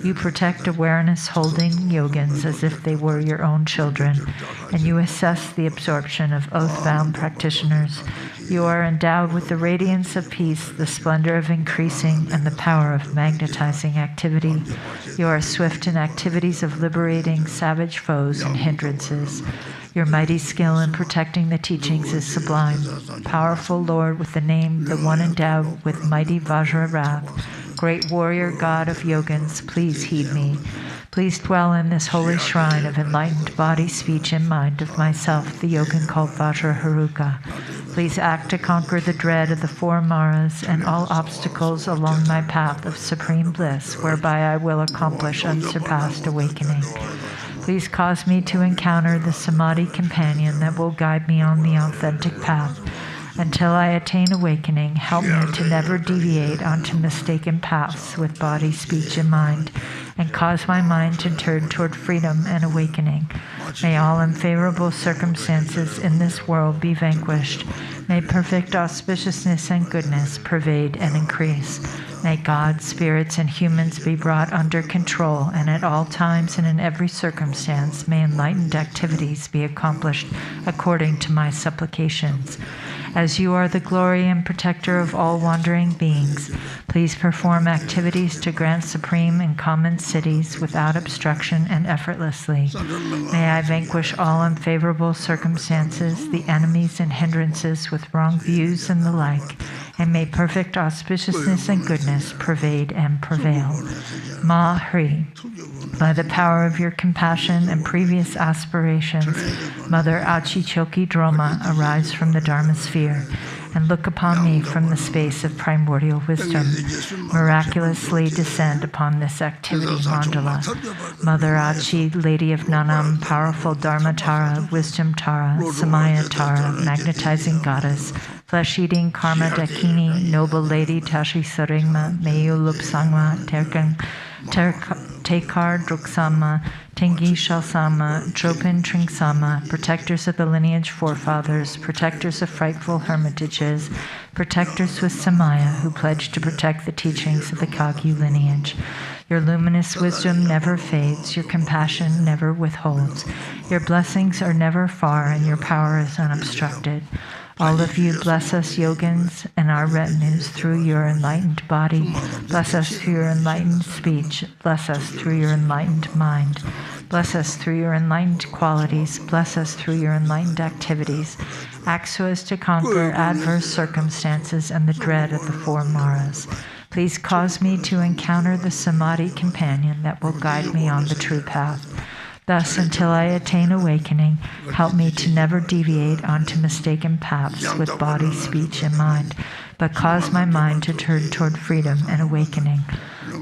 You protect awareness holding yogins as if they were your own children, and you assess the absorption of oath-bound practitioners. You are endowed with the radiance of peace, the splendor of increasing, and the power of magnetizing activity. You are swift in activities of liberating savage foes and hindrances. Your mighty skill in protecting the teachings is sublime. Powerful Lord with the name, the one endowed with mighty Vajra wrath, great warrior god of yogins, please heed me. Please dwell in this holy shrine of enlightened body, speech, and mind of myself, the yogin called Vajraharuka. Please act to conquer the dread of the 4 Maras and all obstacles along my path of supreme bliss, whereby I will accomplish unsurpassed awakening. Please cause me to encounter the Samadhi companion that will guide me on the authentic path. Until I attain awakening, help me to never deviate onto mistaken paths with body, speech, and mind, and cause my mind to turn toward freedom and awakening. May all unfavorable circumstances in this world be vanquished. May perfect auspiciousness and goodness pervade and increase. May God, spirits, and humans be brought under control, and at all times and in every circumstance may enlightened activities be accomplished according to my supplications. As you are the glory and protector of all wandering beings, please perform activities to grant supreme and common cities without obstruction and effortlessly. May I vanquish all unfavorable circumstances, the enemies and hindrances with wrong views and the like, and may perfect auspiciousness and goodness pervade and prevail. Ma Hri. By the power of your compassion and previous aspirations, Mother Achichoki Droma, arise from the Dharma sphere and look upon me from the space of primordial wisdom. Miraculously descend upon this activity mandala. Mother Achi, Lady of Nanam, powerful Dharma Tara, Wisdom Tara, Samaya Tara, magnetizing goddess, flesh-eating Karma Dakini, noble lady Tashi Saringma, Meyu Lupsangma, Tekar Druksama, Tengi Shalsama, Dropin Tringsama, protectors of the lineage forefathers, protectors of frightful hermitages, protectors with Samaya who pledge to protect the teachings of the Kagyu lineage. Your luminous wisdom never fades, your compassion never withholds. Your blessings are never far, and your power is unobstructed. All of you bless us yogins and our retinues through your enlightened body. Bless us through your enlightened speech. Bless us through your enlightened mind. Bless us through your enlightened qualities. Bless us through your enlightened activities. Act so as to conquer adverse circumstances and the dread of the 4 Maras. Please cause me to encounter the Samadhi companion that will guide me on the true path. Thus, until I attain awakening, help me to never deviate onto mistaken paths with body, speech, and mind, but cause my mind to turn toward freedom and awakening.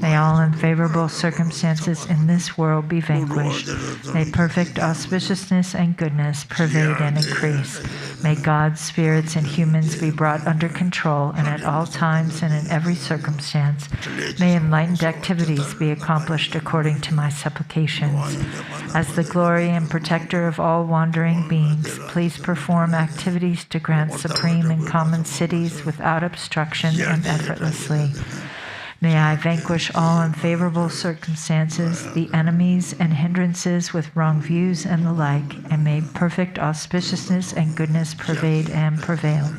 May all unfavorable circumstances in this world be vanquished. May perfect auspiciousness and goodness pervade and increase. May God, spirits, and humans be brought under control, and at all times and in every circumstance, may enlightened activities be accomplished according to my supplications. As the glory and protector of all wandering beings, please perform activities to grant supreme and common cities without obstruction and effortlessly. May I vanquish all unfavorable circumstances, the enemies and hindrances with wrong views and the like, and may perfect auspiciousness and goodness pervade and prevail.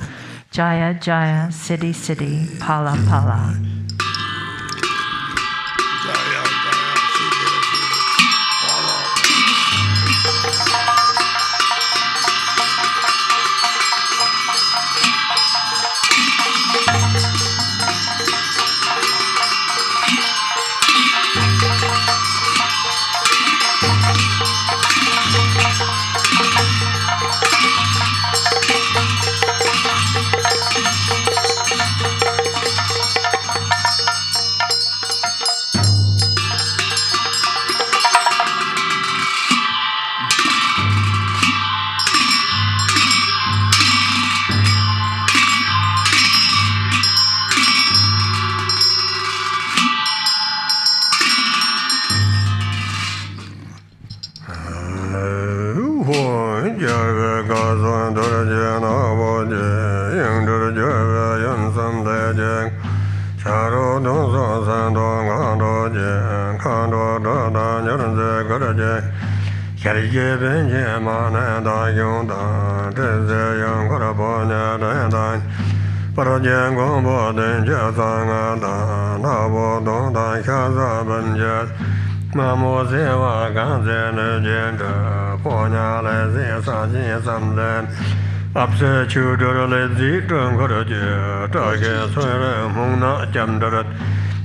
Jaya, Jaya, Siddhi, Siddhi, Pala, Pala. Mamo sewa ganze ne jenda ponya le se sa jin sam den apse chu do le zi tung ko de ta ge so re mong na jam da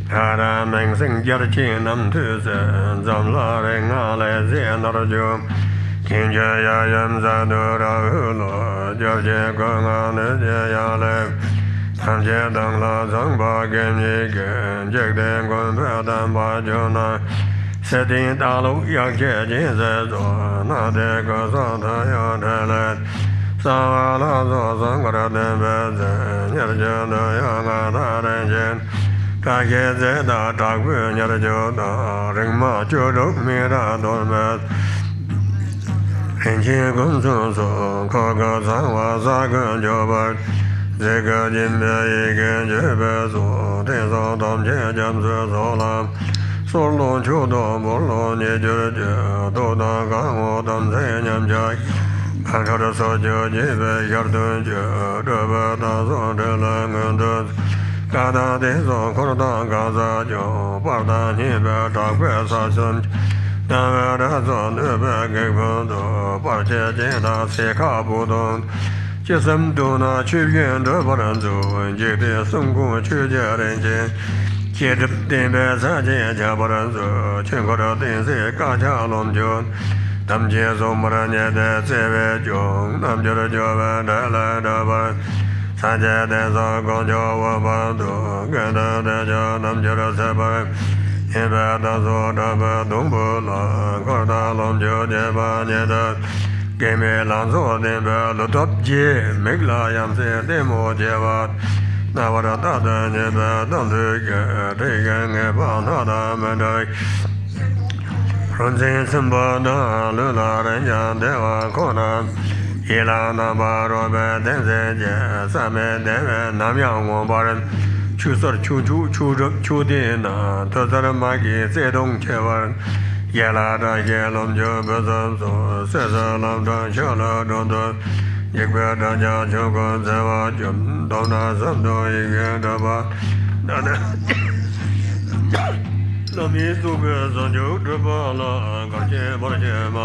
Hara Meng Sing Jarchi Nam Tuse, Zambala Ringale Zianarjum, King Jayam Zadura Hulo, George Gongan Yale, Tanje Dangla Zangba Genyi Gen, Jagden Gon Padan Bajuna, Setting Dalu Yakje Jinzezo, Nade Gozata Yotelet, Savala Zangara Dembeze, Yarjana Yangata Renjen, Kage da Dagwe Yarjo, Ringma Jodok Mira Dormet, Henji Gunzo, Koga Zangwa Zagan Jobat, Zega Jimbe Igen Jebezo, Tezo Dom Jejamzo Zolam, Solo Chodo Bolo Nejurja, Doda Gamo Dam Zenyam Jai, Pankara Sojo Jebe Yardunja, Dubata Zondelang Gada Dezo Korda Gaza Jo, Barda Niba Dagwe Sasum, Navara Zon Ube Gagbodo, Barche Jeda Seka Budon, Jisam Duna Chuyen Dubaranzo, Jede Sungu Chuja Renje, Jedip Dimbe Saje Jabaranzo, Chingora Dinse Gaja Lomjon, Damje Zomaranya de Seve Jong, Namjara Jova Dala Daban, Saja de Zagonjo Wabando, Gada de Janam Jara Seba, Eba da Zodaba Dumbula, Gorda Lomjo Jeba Neda, Game Lanzo Demba, Lutop J, Migla Yamse, Demo Jeva, Navara Dada Neba, Danduga, Regan Eba Nada Mandai, Ronzin Simbana, Lula Ranjan Deva Konan, Ilana Barobe Denze, Same Deve, Namyang Wombaran, Chusar Chuju, Chudina, Tazara Magi, Zedong Chevan, Yela da Yelom Jobazam, Cesar Lamda, Shala Dondo, Yigba Ja Jogo Zeva Jum, Dona Zamdo, Yigaba, Dana Lami Zuga Zanjo, Drabala, Garchen Rinpoche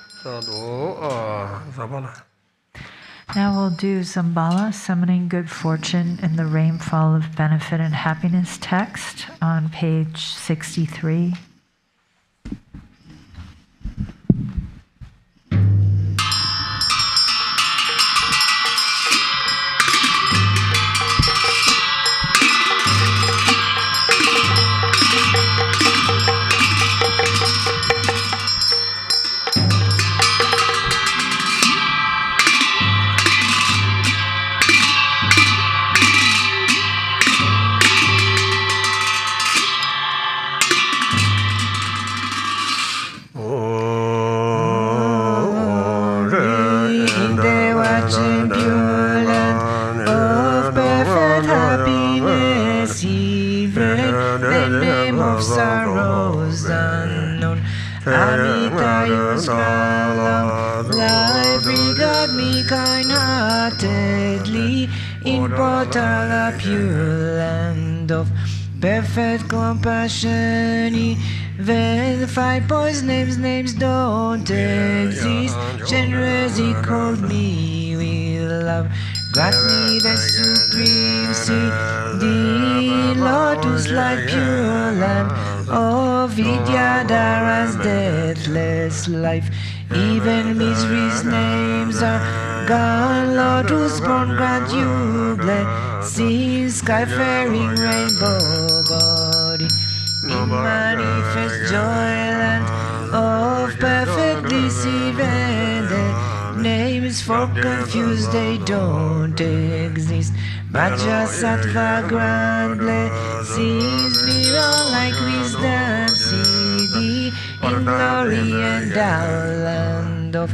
GBI Now we'll do Zambala, Summoning Good Fortune in the Rainfall of Benefit and Happiness text on page 63. Perfect compassion, even 5 boys' names don't exist. Generous, he called me with love. Grant me the supremacy, the lotus like pure land of Vidyadhara's deathless life. Even misery's names are gone. Lotus born, grant you blessings, sky-faring rainbow body, in manifest joyland of perfect bliss. Even the names for confused, they don't exist, but just sattva grand blessings, mirror like wisdom, CD in glory and land of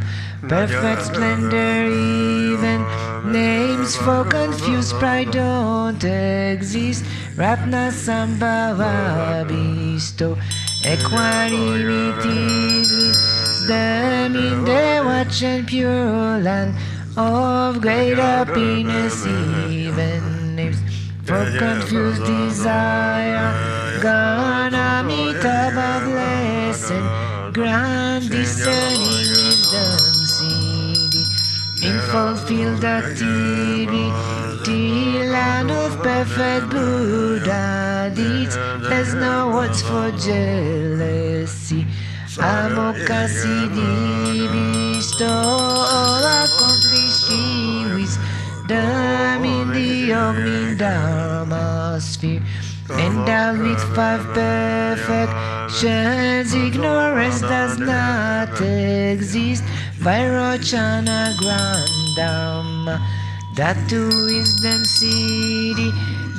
perfect splendor. Even names for confused pride don't exist. Ratna Sambhava bestow equanimity, wisdom in the watch and pure land of great happiness. Even names for confused desire, Ganamitabha blessing, grand discerning wisdom, CD in fulfilled activity, land of perfect Buddha deeds. There's no words for jealousy. Amoka CD bestow all accomplishing wisdom in the Ogni Dharma sphere. Endowed with 5 perfections, ignorance does not exist. Vairochana Grand Dharma, that to wisdom CD,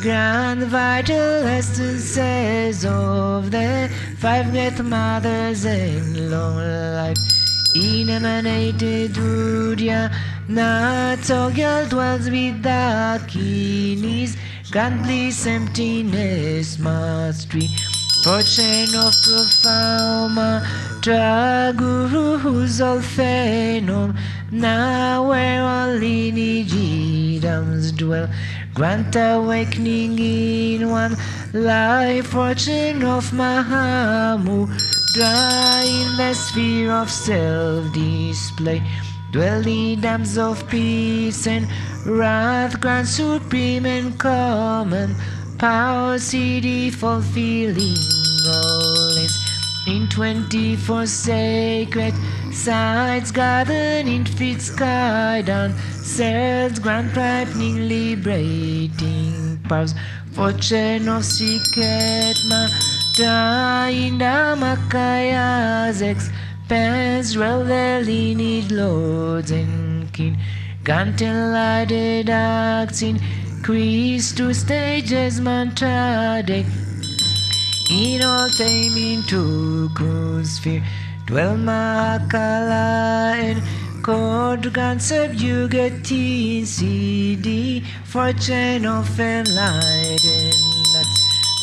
grand vital essences of the 5 great mothers in long life. Emanated Rudya, not so girl dwells without keenness, grand bliss, emptiness, mastery, fortune of profound mantra, Guru who's all phenom, now where all lineage dams dwell, grant awakening in one life, fortune of Mahamudra in the sphere of self-display, dwelling dams of peace and wrath, grant supreme and common power, CD fulfilling all is in 24 sacred sides, gathered in fit sky down cells, grant ripening liberating powers, fortune of secret matter in Dhammacaya's expanse, dwell their lineage lords and kin, grant enlightened acts increase to stages mantra day, in all taming to sphere, dwell Mahakala and chord, grant subjugating CD, fortune of enlightened,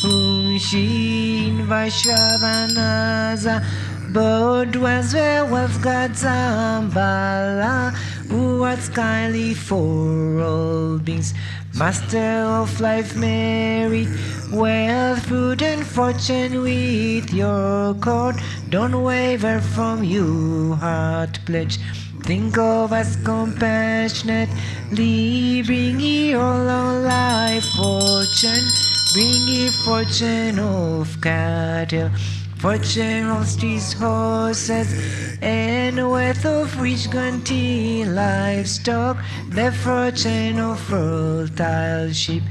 whom she in Vaishravanaza abode dwells where wealth God Zambala, who art skyly for all beings, master of life, merit, wealth, fruit and fortune with your court, don't waver from you, heart pledge, Think of us compassionately, bring ye all our life fortune, bring ye fortune of cattle, fortune of streets, horses, and wealth of rich grunty livestock, the fortune of fertile sheep,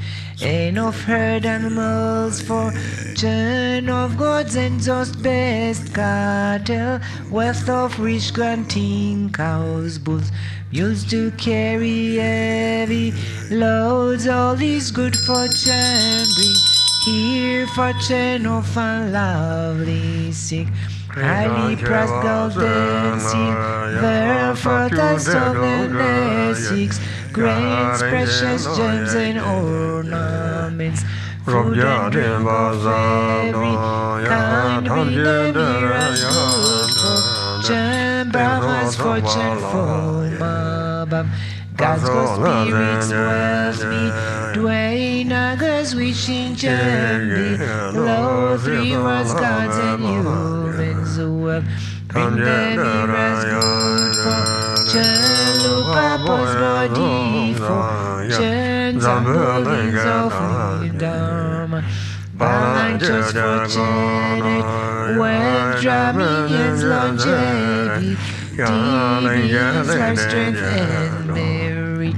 and of herd animals, fortune of gods and those best cattle, wealth of rich grunting cows, bulls, mules to carry heavy loads, all is good fortune bring. Here fortune of unlovely sick, highly prized gold and silver, fertile stolen Essex, grains, precious gems and ornaments, food and drink of every kind, bring them here as good fortune, Brahma's fortune for Mabam. God's good spirits wealth me, dway nagas wishing gently, low 3 worlds, gods and humans well, bring them here as good fortune, Lopa body fortune, Zambala of Dharma, Balang just fortunate, wealth, drabin's longevity, deviance, life, strength, and merit.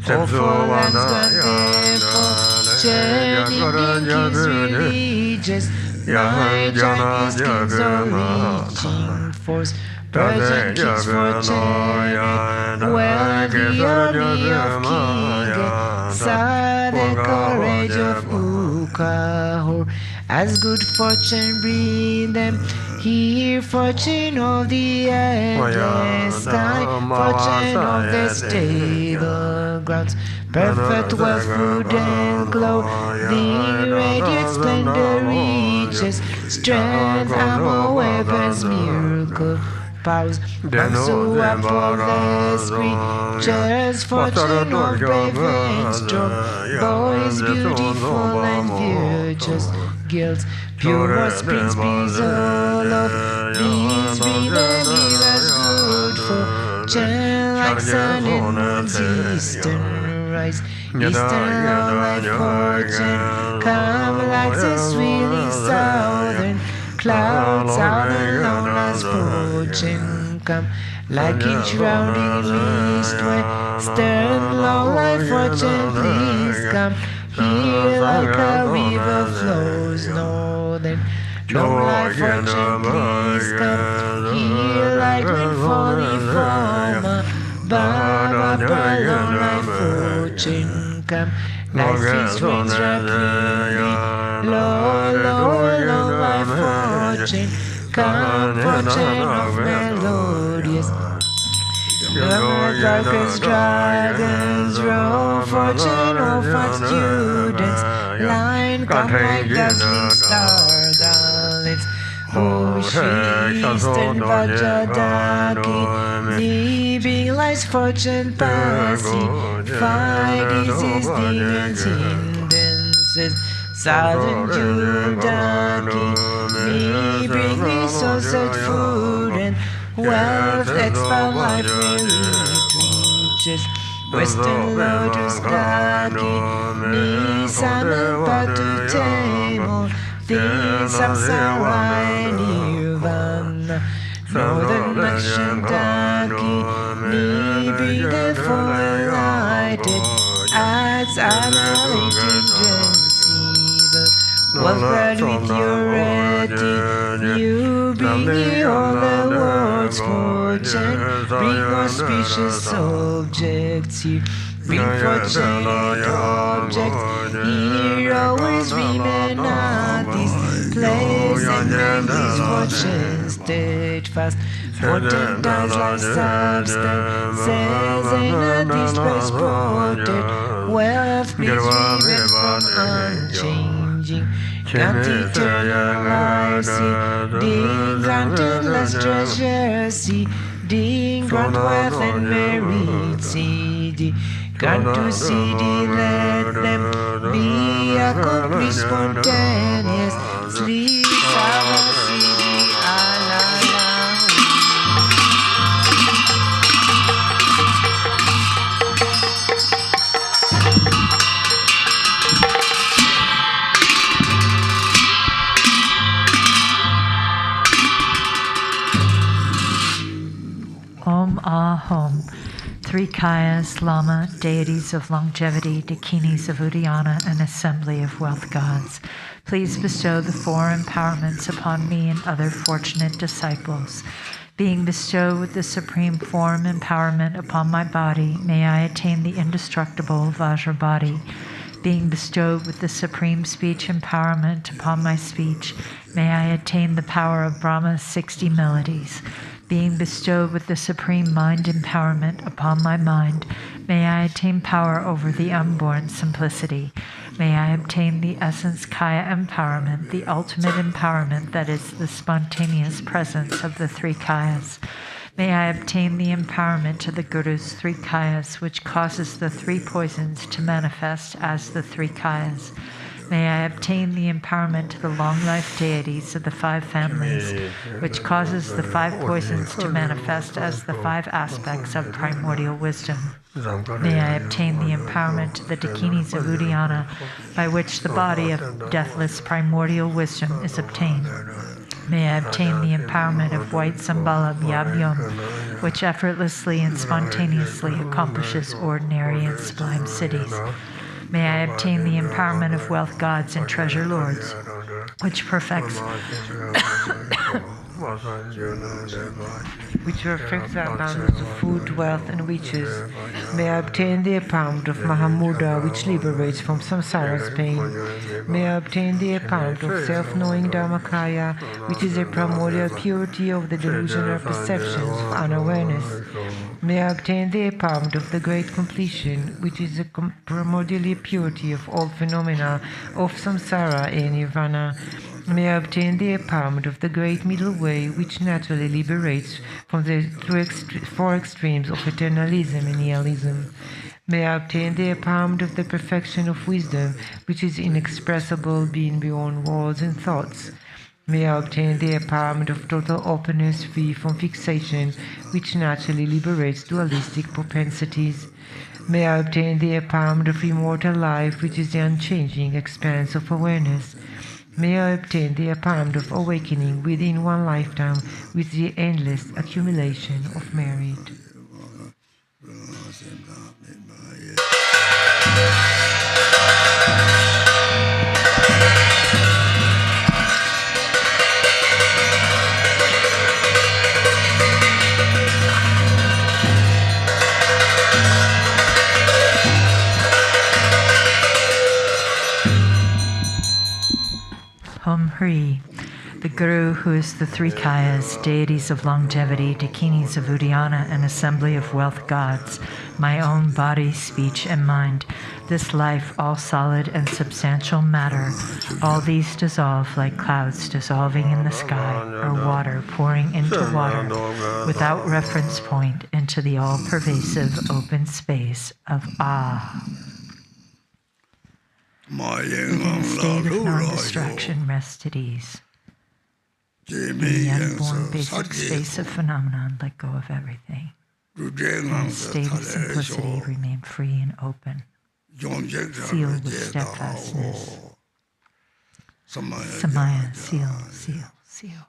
All for lands granted fortune, Indian kings religious, my Chinese kings of reaching force, Persian kings fortune, wealthy army of King, sad and courage of Ukahor, as good fortune bring them here, fortune of the endless sky, fortune of the stable grounds, perfect wealth, food and clothing, radiant splendor, riches, strength, armor, weapons, miracle powers, monks who are flawless creatures, fortune of brave and strong boys, beautiful and virtuous girls, pure springs, bees, all of these bring them here as good fortune, like sun and moon's eastern rise, eastern light fortune, come like the swirling southern clouds, southern long as fortune come, like each rounding east, western long life fortune, please come here like a river flows northern, long life fortune, please come here like rain falling from above, long life fortune come, like sweet winds rapidly, long life fortune come, fortune of melodious, murmur darkest dragons roam, fortune of fat students, line come like dazzling star garlands, oh east and Vajradaki, leaving lies fortune passing, fight disease, demons, hindrances, southern Judaki, me bring me sunset food and wealth, expand life reaches, western lotus Gaki, me salmon patu table, the samsara nirvana, northern Nakshantaki, me bring the full enlightened, as analytic receiver, was bred with your ready, you bring me all the world's fortune, bring auspicious objects here, bring fortunate objects here, always remain at this place, and bring this fortune steadfast, fortune dies like substance, says in a dispersed ported, wealth beats riven from unchanging, can't eternal life see, ding granted less treasure see, ding grant wealth and merit see, grant to see let them be accomplished spontaneous, sleep, Sava, see, Home. Three Kayas, Lama, deities of longevity, dakinis of Uddiyana, and assembly of wealth gods. Please bestow the four empowerments upon me and other fortunate disciples. Being bestowed with the supreme form empowerment upon my body, may I attain the indestructible Vajra body. Being bestowed with the supreme speech empowerment upon my speech, may I attain the power of Brahma's 60 melodies. Being bestowed with the supreme mind empowerment upon my mind, may I attain power over the unborn simplicity. May I obtain the essence Kaya empowerment, the ultimate empowerment that is the spontaneous presence of the three Kayas. May I obtain the empowerment to the Guru's three Kayas, which causes the three poisons to manifest as the three Kayas. May I obtain the empowerment to the long life deities of the five families, which causes the five poisons to manifest as the five aspects of primordial wisdom. May I obtain the empowerment to the dakinis of Uddiyana, by which the body of deathless primordial wisdom is obtained. May I obtain the empowerment of white Zambala Byabhyum, which effortlessly and spontaneously accomplishes ordinary and sublime cities. May I obtain the empowerment of wealth gods and treasure lords, which perfects the abundance of food, wealth, and riches. May I obtain the empowerment of Mahamudra, which liberates from samsara's pain. May I obtain the empowerment of self-knowing Dharmakaya, which is a primordial purity of the delusional perceptions of unawareness. May I obtain the empowerment of the great completion, which is the primordial purity of all phenomena of samsara and nirvana. May I obtain the empowerment of the great middle way, which naturally liberates from the four extremes of eternalism and nihilism. May I obtain the empowerment of the perfection of wisdom, which is inexpressible, being beyond words and thoughts. May I obtain the empowerment of total openness, free from fixation, which naturally liberates dualistic propensities. May I obtain the empowerment of immortal life, which is the unchanging expanse of awareness. May I obtain the empowerment of awakening within one lifetime with the endless accumulation of merit. Hum Hri, the Guru, who is the three Kayas, deities of longevity, dakinis of Uddiyana, and assembly of wealth gods, my own body, speech, and mind, this life, all solid and substantial matter, all these dissolve like clouds dissolving in the sky, or water pouring into water, without reference point, into the all-pervasive open space of Ah. Within a state of non-distraction, rest at ease. In the unborn basic space of phenomenon, let go of everything. In a state of simplicity, remain free and open, sealed with steadfastness. Samaya, seal, seal, seal.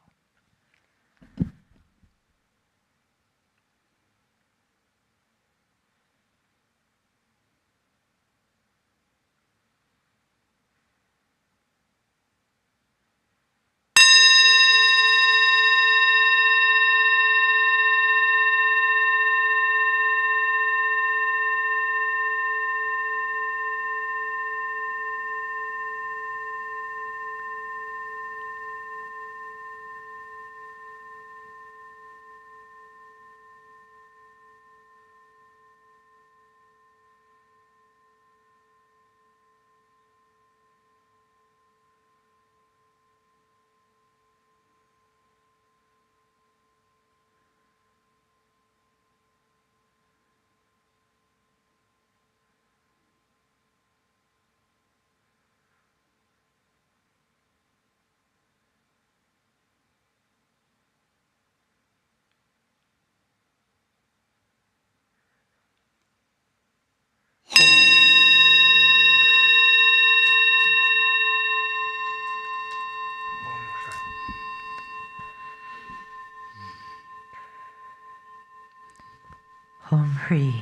Hom Hri.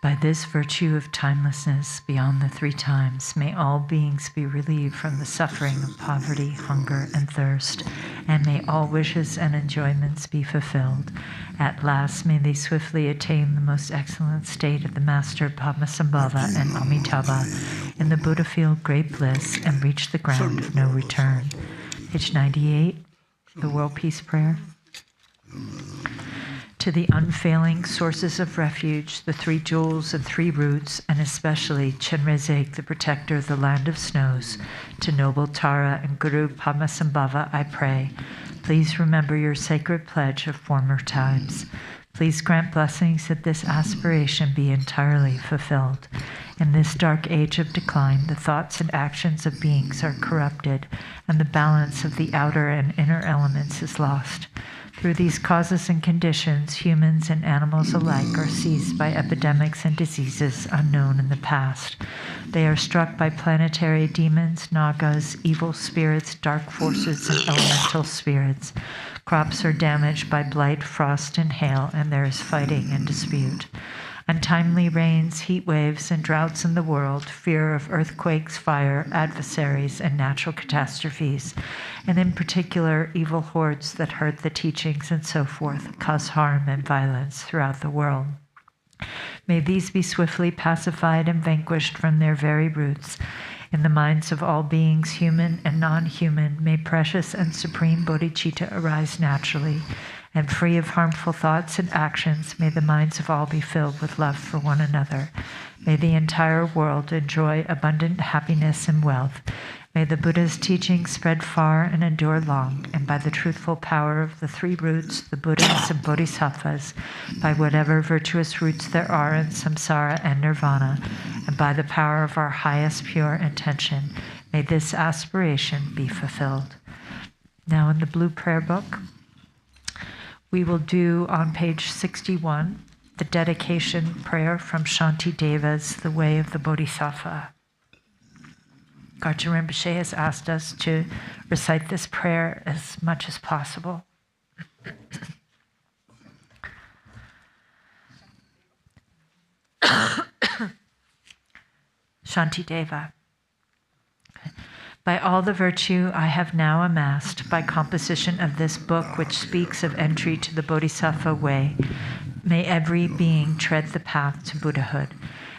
By this virtue of timelessness beyond the 3 times, may all beings be relieved from the suffering of poverty, hunger, and thirst, and may all wishes and enjoyments be fulfilled. At last, may they swiftly attain the most excellent state of the Master Padmasambhava and Amitabha in the Buddha field great bliss and reach the ground of no return. Page 98, the World Peace Prayer. To the unfailing sources of refuge, the 3 jewels and 3 roots, and especially Chenrezig, the protector of the land of snows, to noble Tara and Guru Padmasambhava, I pray. Please remember your sacred pledge of former times. Please grant blessings that this aspiration be entirely fulfilled. In this dark age of decline, the thoughts and actions of beings are corrupted, and the balance of the outer and inner elements is lost. Through these causes and conditions, humans and animals alike are seized by epidemics and diseases unknown in the past. They are struck by planetary demons, nagas, evil spirits, dark forces, and elemental spirits. Crops are damaged by blight, frost, and hail, and there is fighting and dispute. Untimely rains, heat waves, and droughts in the world, fear of earthquakes, fire, adversaries, and natural catastrophes, and in particular, evil hordes that hurt the teachings and so forth, cause harm and violence throughout the world. May these be swiftly pacified and vanquished from their very roots. In the minds of all beings, human and non-human, may precious and supreme bodhicitta arise naturally, and free of harmful thoughts and actions, may the minds of all be filled with love for one another. May the entire world enjoy abundant happiness and wealth. May the Buddha's teachings spread far and endure long, and by the truthful power of the 3 roots, the Buddhas and Bodhisattvas, by whatever virtuous roots there are in samsara and nirvana, and by the power of our highest pure intention, may this aspiration be fulfilled. Now in the blue prayer book, we will do on page 61 the dedication prayer from Shanti Deva's The Way of the Bodhisattva. Garchen Rinpoche has asked us to recite this prayer as much as possible. Shanti Deva. By all the virtue I have now amassed by composition of this book which speaks of entry to the Bodhisattva way, may every being tread the path to Buddhahood.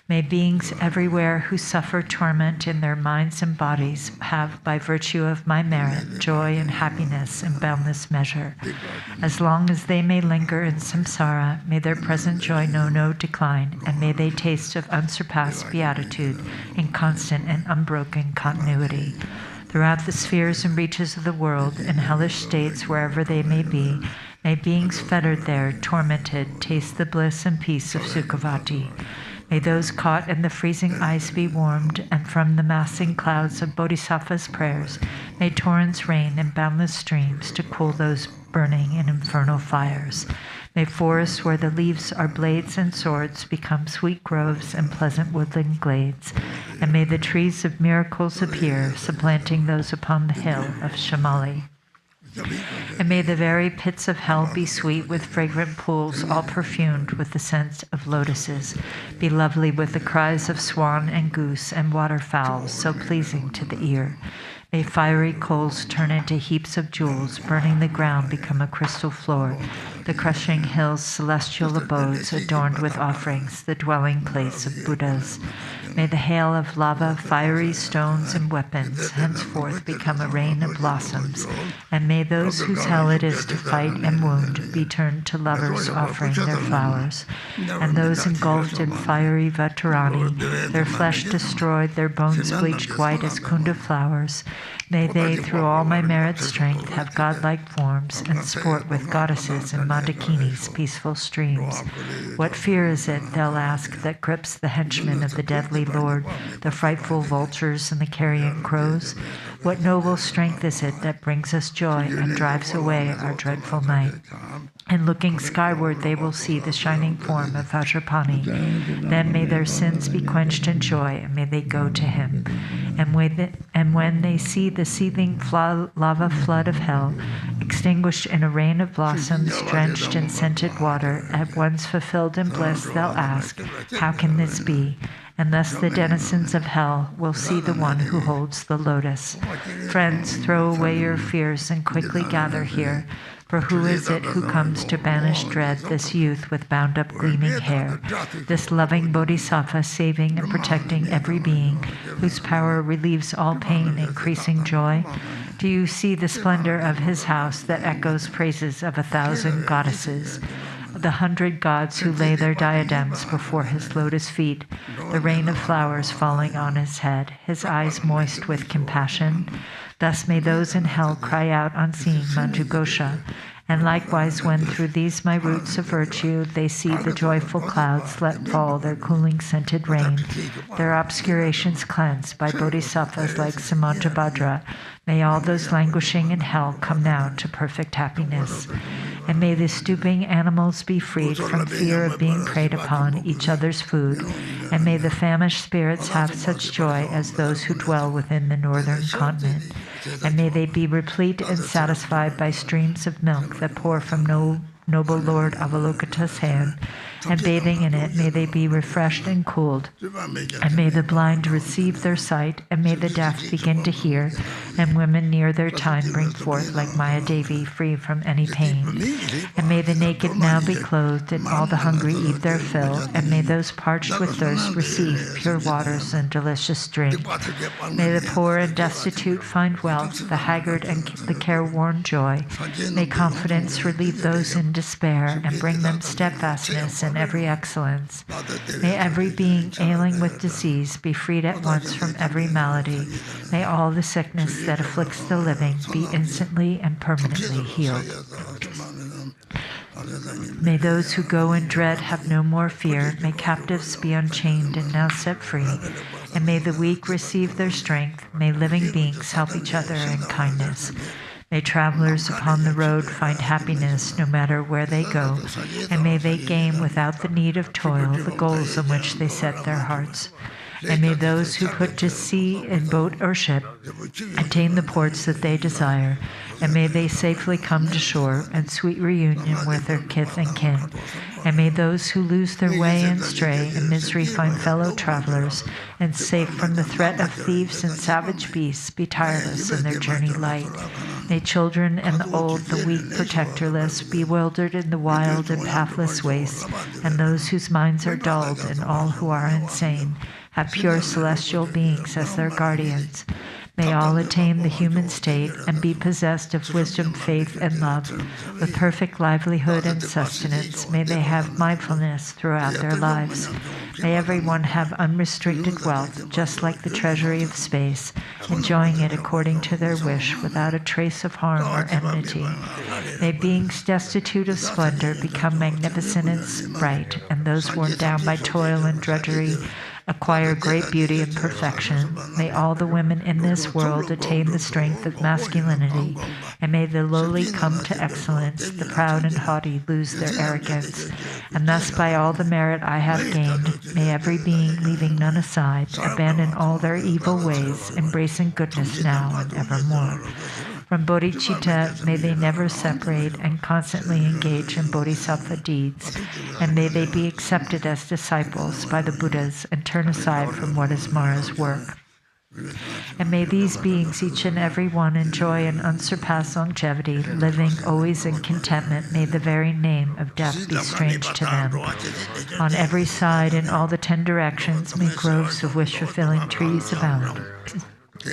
May beings everywhere who suffer torment in their minds and bodies have, by virtue of my merit, joy and happiness in boundless measure. As long as they may linger in samsara, may their present joy know no decline, and may they taste of unsurpassed beatitude in constant and unbroken continuity. Throughout the spheres and reaches of the world, in hellish states wherever they may be, may beings fettered there, tormented, taste the bliss and peace of Sukhavati. May those caught in the freezing ice be warmed, and from the massing clouds of Bodhisattva's prayers, may torrents rain in boundless streams to cool those burning in infernal fires. May forests where the leaves are blades and swords become sweet groves and pleasant woodland glades, and may the trees of miracles appear, supplanting those upon the hill of Shamali. And may the very pits of hell be sweet with fragrant pools, all perfumed with the scent of lotuses, be lovely with the cries of swan and goose and waterfowl, so pleasing to the ear. May fiery coals turn into heaps of jewels, burning the ground become a crystal floor, the crushing hills celestial abodes adorned with offerings, the dwelling place of Buddhas. May the hail of lava, fiery stones, and weapons henceforth become a rain of blossoms, and may those whose hell it is to fight and wound be turned to lovers offering their flowers, and those engulfed in fiery veterani, their flesh destroyed, their bones bleached white as kunda flowers. May they, through all my merit strength, have godlike forms and sport with goddesses in Mandakini's peaceful streams. What fear is it, they'll ask, that grips the henchmen of the deadly Lord, the frightful vultures and the carrion crows? What noble strength is it that brings us joy and drives away our dreadful night? And looking skyward, they will see the shining form of Vajrapani. Then may their sins be quenched in joy, and may they go to him. And when they see the seething lava flood of hell extinguished in a rain of blossoms, drenched in scented water, at once fulfilled in bliss, they'll ask, how can this be? And thus the denizens of hell will see the one who holds the lotus. Friends, throw away your fears and quickly gather here. For who is it who comes to banish dread, this youth with bound-up gleaming hair, this loving bodhisattva saving and protecting every being, whose power relieves all pain, increasing joy? Do you see the splendor of his house that echoes praises of 1,000 goddesses? The 100 gods who lay their diadems before his lotus feet, the rain of flowers falling on his head, his eyes moist with compassion. Thus may those in hell cry out on seeing Manjughosha, and likewise when through these my roots of virtue they see the joyful clouds let fall their cooling scented rain, their obscurations cleansed by bodhisattvas like Samantabhadra, may all those languishing in hell come now to perfect happiness. And may the stooping animals be freed from fear of being preyed upon, each other's food, and may the famished spirits have such joy as those who dwell within the northern continent. And may they be replete and satisfied by streams of milk that pour from noble Lord Avalokita's hand, and bathing in it may they be refreshed and cooled. And may the blind receive their sight, and may the deaf begin to hear, and women near their time bring forth like Maya Devi, free from any pain. And may the naked now be clothed, and all the hungry eat their fill, and may those parched with thirst receive pure waters and delicious drink. May the poor and destitute find wealth, the haggard and the careworn joy. May confidence relieve those in despair, and bring them steadfastness and every excellence. May every being ailing with disease be freed at once from every malady. May all the sickness that afflicts the living be instantly and permanently healed. May those who go in dread have no more fear. May captives be unchained and now set free. And may the weak receive their strength. May living beings help each other in kindness. May travelers upon the road find happiness no matter where they go, and may they gain without the need of toil the goals on which they set their hearts. And may those who put to sea in boat or ship attain the ports that they desire, and may they safely come to shore and sweet reunion with their kith and kin. And may those who lose their way and stray in misery find fellow travelers, and safe from the threat of thieves and savage beasts be tireless in their journey light. May children and the old, the weak protectorless, bewildered in the wild and pathless wastes, and those whose minds are dulled and all who are insane, have pure celestial beings as their guardians. May all attain the human state and be possessed of wisdom, faith, and love. With perfect livelihood and sustenance, may they have mindfulness throughout their lives. May everyone have unrestricted wealth, just like the treasury of space, enjoying it according to their wish without a trace of harm or enmity. May beings destitute of splendor become magnificent and bright, and those worn down by toil and drudgery acquire great beauty and perfection. May all the women in this world attain the strength of masculinity, and may the lowly come to excellence, the proud and haughty lose their arrogance. And thus by all the merit I have gained, may every being, leaving none aside, abandon all their evil ways, embracing goodness now and evermore. From bodhicitta, may they never separate and constantly engage in bodhisattva deeds, and may they be accepted as disciples by the Buddhas and turn aside from what is Mara's work. And may these beings, each and every one, enjoy an unsurpassed longevity, living always in contentment. May the very name of death be strange to them. On every side, in all the 10 directions, may groves of wish-fulfilling trees abound,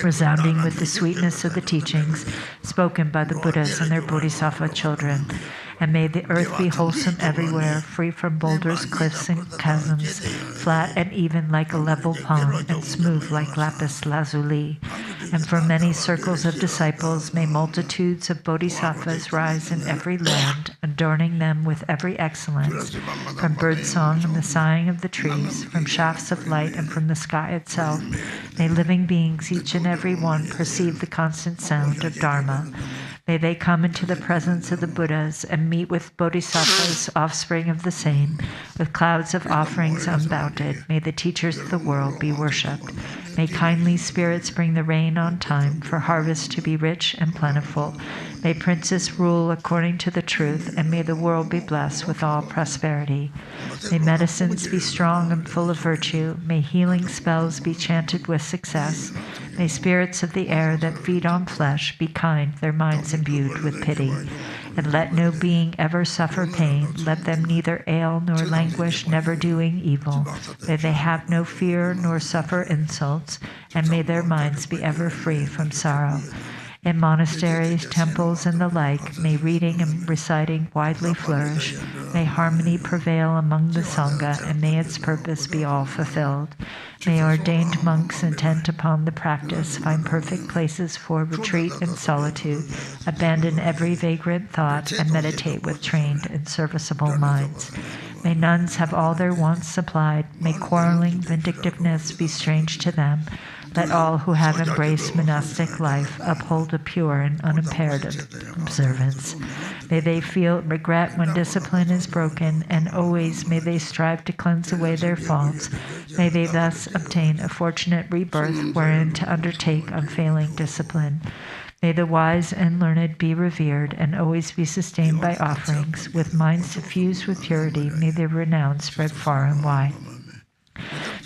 resounding with the sweetness of the teachings spoken by the Buddhas and their bodhisattva children. And may the earth be wholesome everywhere, free from boulders, cliffs, and chasms, flat and even like a level pond, and smooth like lapis lazuli. And from many circles of disciples, may multitudes of bodhisattvas rise in every land, adorning them with every excellence, from birdsong and the sighing of the trees, from shafts of light and from the sky itself. May living beings, each and every one, perceive the constant sound of Dharma. May they come into the presence of the Buddhas and meet with bodhisattvas, offspring of the same, with clouds of offerings unbounded. May the teachers of the world be worshipped. May kindly spirits bring the rain on time, for harvest to be rich and plentiful. May princes rule according to the truth, and may the world be blessed with all prosperity. May medicines be strong and full of virtue. May healing spells be chanted with success. May spirits of the air that feed on flesh be kind, their minds imbued with pity. And let no being ever suffer pain. Let them neither ail nor languish, never doing evil. May they have no fear nor suffer insults, and may their minds be ever free from sorrow. In monasteries, temples, and the like, may reading and reciting widely flourish. May harmony prevail among the Sangha, and may its purpose be all fulfilled. May ordained monks intent upon the practice find perfect places for retreat and solitude, abandon every vagrant thought, and meditate with trained and serviceable minds. May nuns have all their wants supplied. May quarreling, vindictiveness be strange to them. Let all who have embraced monastic life uphold a pure and unimpaired observance. May they feel regret when discipline is broken, and always may they strive to cleanse away their faults. May they thus obtain a fortunate rebirth wherein to undertake unfailing discipline. May the wise and learned be revered and always be sustained by offerings. With minds suffused with purity, may their renown spread far and wide.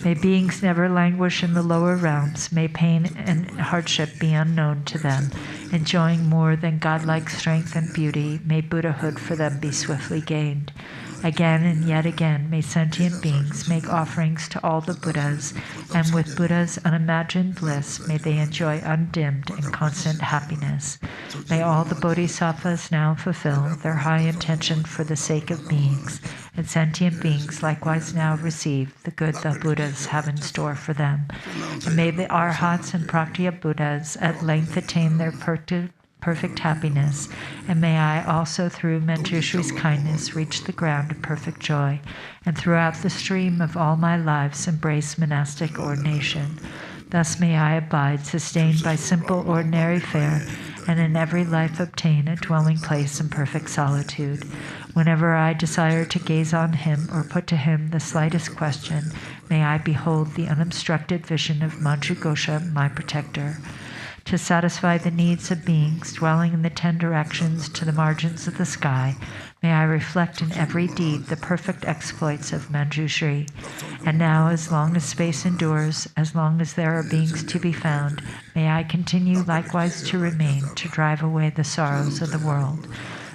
May beings never languish in the lower realms. May pain and hardship be unknown to them. Enjoying more than godlike strength and beauty, may Buddhahood for them be swiftly gained. Again and yet again, may sentient beings make offerings to all the Buddhas, and with Buddha's unimagined bliss, may they enjoy undimmed and constant happiness. May all the bodhisattvas now fulfill their high intention for the sake of beings, and sentient beings likewise now receive the good the Buddhas have in store for them. And may the Arhats and Praktya Buddhas at length attain their perfect happiness, and may I also through Manjushri's kindness reach the ground of perfect joy, and throughout the stream of all my lives embrace monastic ordination. Thus may I abide, sustained by simple ordinary fare, and in every life obtain a dwelling place in perfect solitude. Whenever I desire to gaze on him or put to him the slightest question, may I behold the unobstructed vision of Manjughosha, my protector. To satisfy the needs of beings dwelling in the 10 directions to the margins of the sky, may I reflect in every deed the perfect exploits of Manjushri. And now, as long as space endures, as long as there are beings to be found, may I continue likewise to remain, to drive away the sorrows of the world.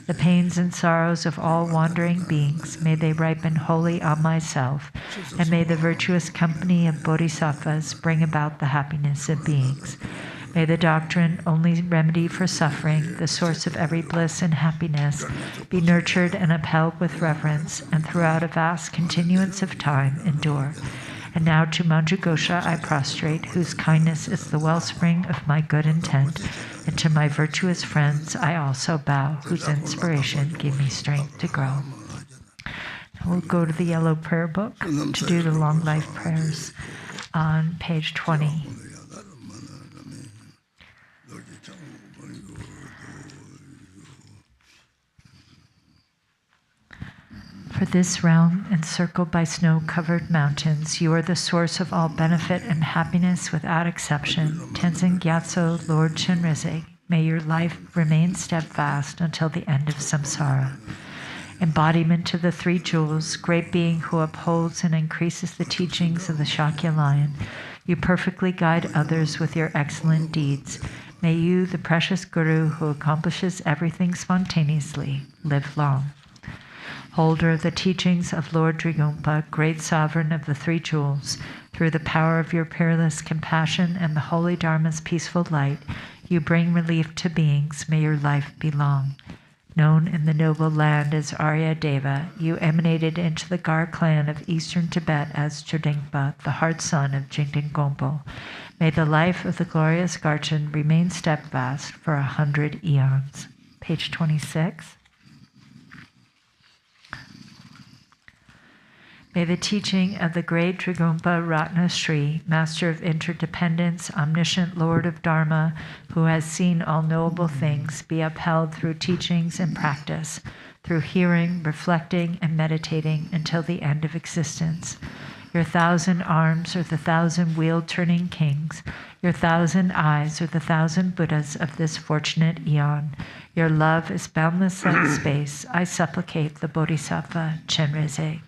The pains and sorrows of all wandering beings, may they ripen wholly on myself, and may the virtuous company of bodhisattvas bring about the happiness of beings. May the doctrine, only remedy for suffering, the source of every bliss and happiness, be nurtured and upheld with reverence, and throughout a vast continuance of time endure. And now to Manjughosha I prostrate, whose kindness is the wellspring of my good intent, and to my virtuous friends I also bow, whose inspiration give me strength to grow. Now we'll go to the yellow prayer book to do the long life prayers on page 20. For this realm, encircled by snow-covered mountains, you are the source of all benefit and happiness without exception. Tenzin Gyatso, Lord Chenrezig, may your life remain steadfast until the end of samsara. Embodiment of the 3 jewels, great being who upholds and increases the teachings of the Shakya lion, you perfectly guide others with your excellent deeds. May you, the precious Guru who accomplishes everything spontaneously, live long. Holder of the teachings of Lord Drigompa, great sovereign of the 3 jewels, through the power of your peerless compassion and the holy Dharma's peaceful light, you bring relief to beings. May your life be long. Known in the noble land as Arya Deva, you emanated into the Gar clan of eastern Tibet as Chodingpa, the hard son of Jingden Gompo. May the life of the glorious Garchen remain steadfast for 100 eons. Page 26. May the teaching of the great Drigompa Ratna Sri, Master of Interdependence, Omniscient Lord of Dharma, who has seen all knowable things, be upheld through teachings and practice, through hearing, reflecting, and meditating until the end of existence. Your 1,000 arms are the 1,000 wheel-turning kings. Your 1,000 eyes are the 1,000 Buddhas of this fortunate eon. Your love is boundless like space. I supplicate the Bodhisattva Chenrezig.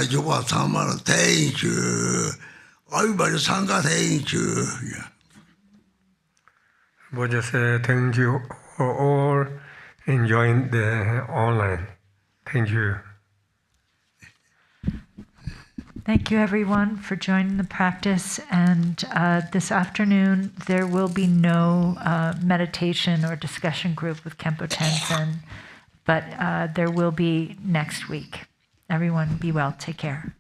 Chöpa Zambala, thank you. Everybody Sangha, thank you. Yeah. We'll just say thank you for all enjoying the online. Thank you. Thank you, everyone, for joining the practice. And this afternoon, there will be no meditation or discussion group with Khenpo Tenzin, but there will be next week. Everyone, be well. Take care.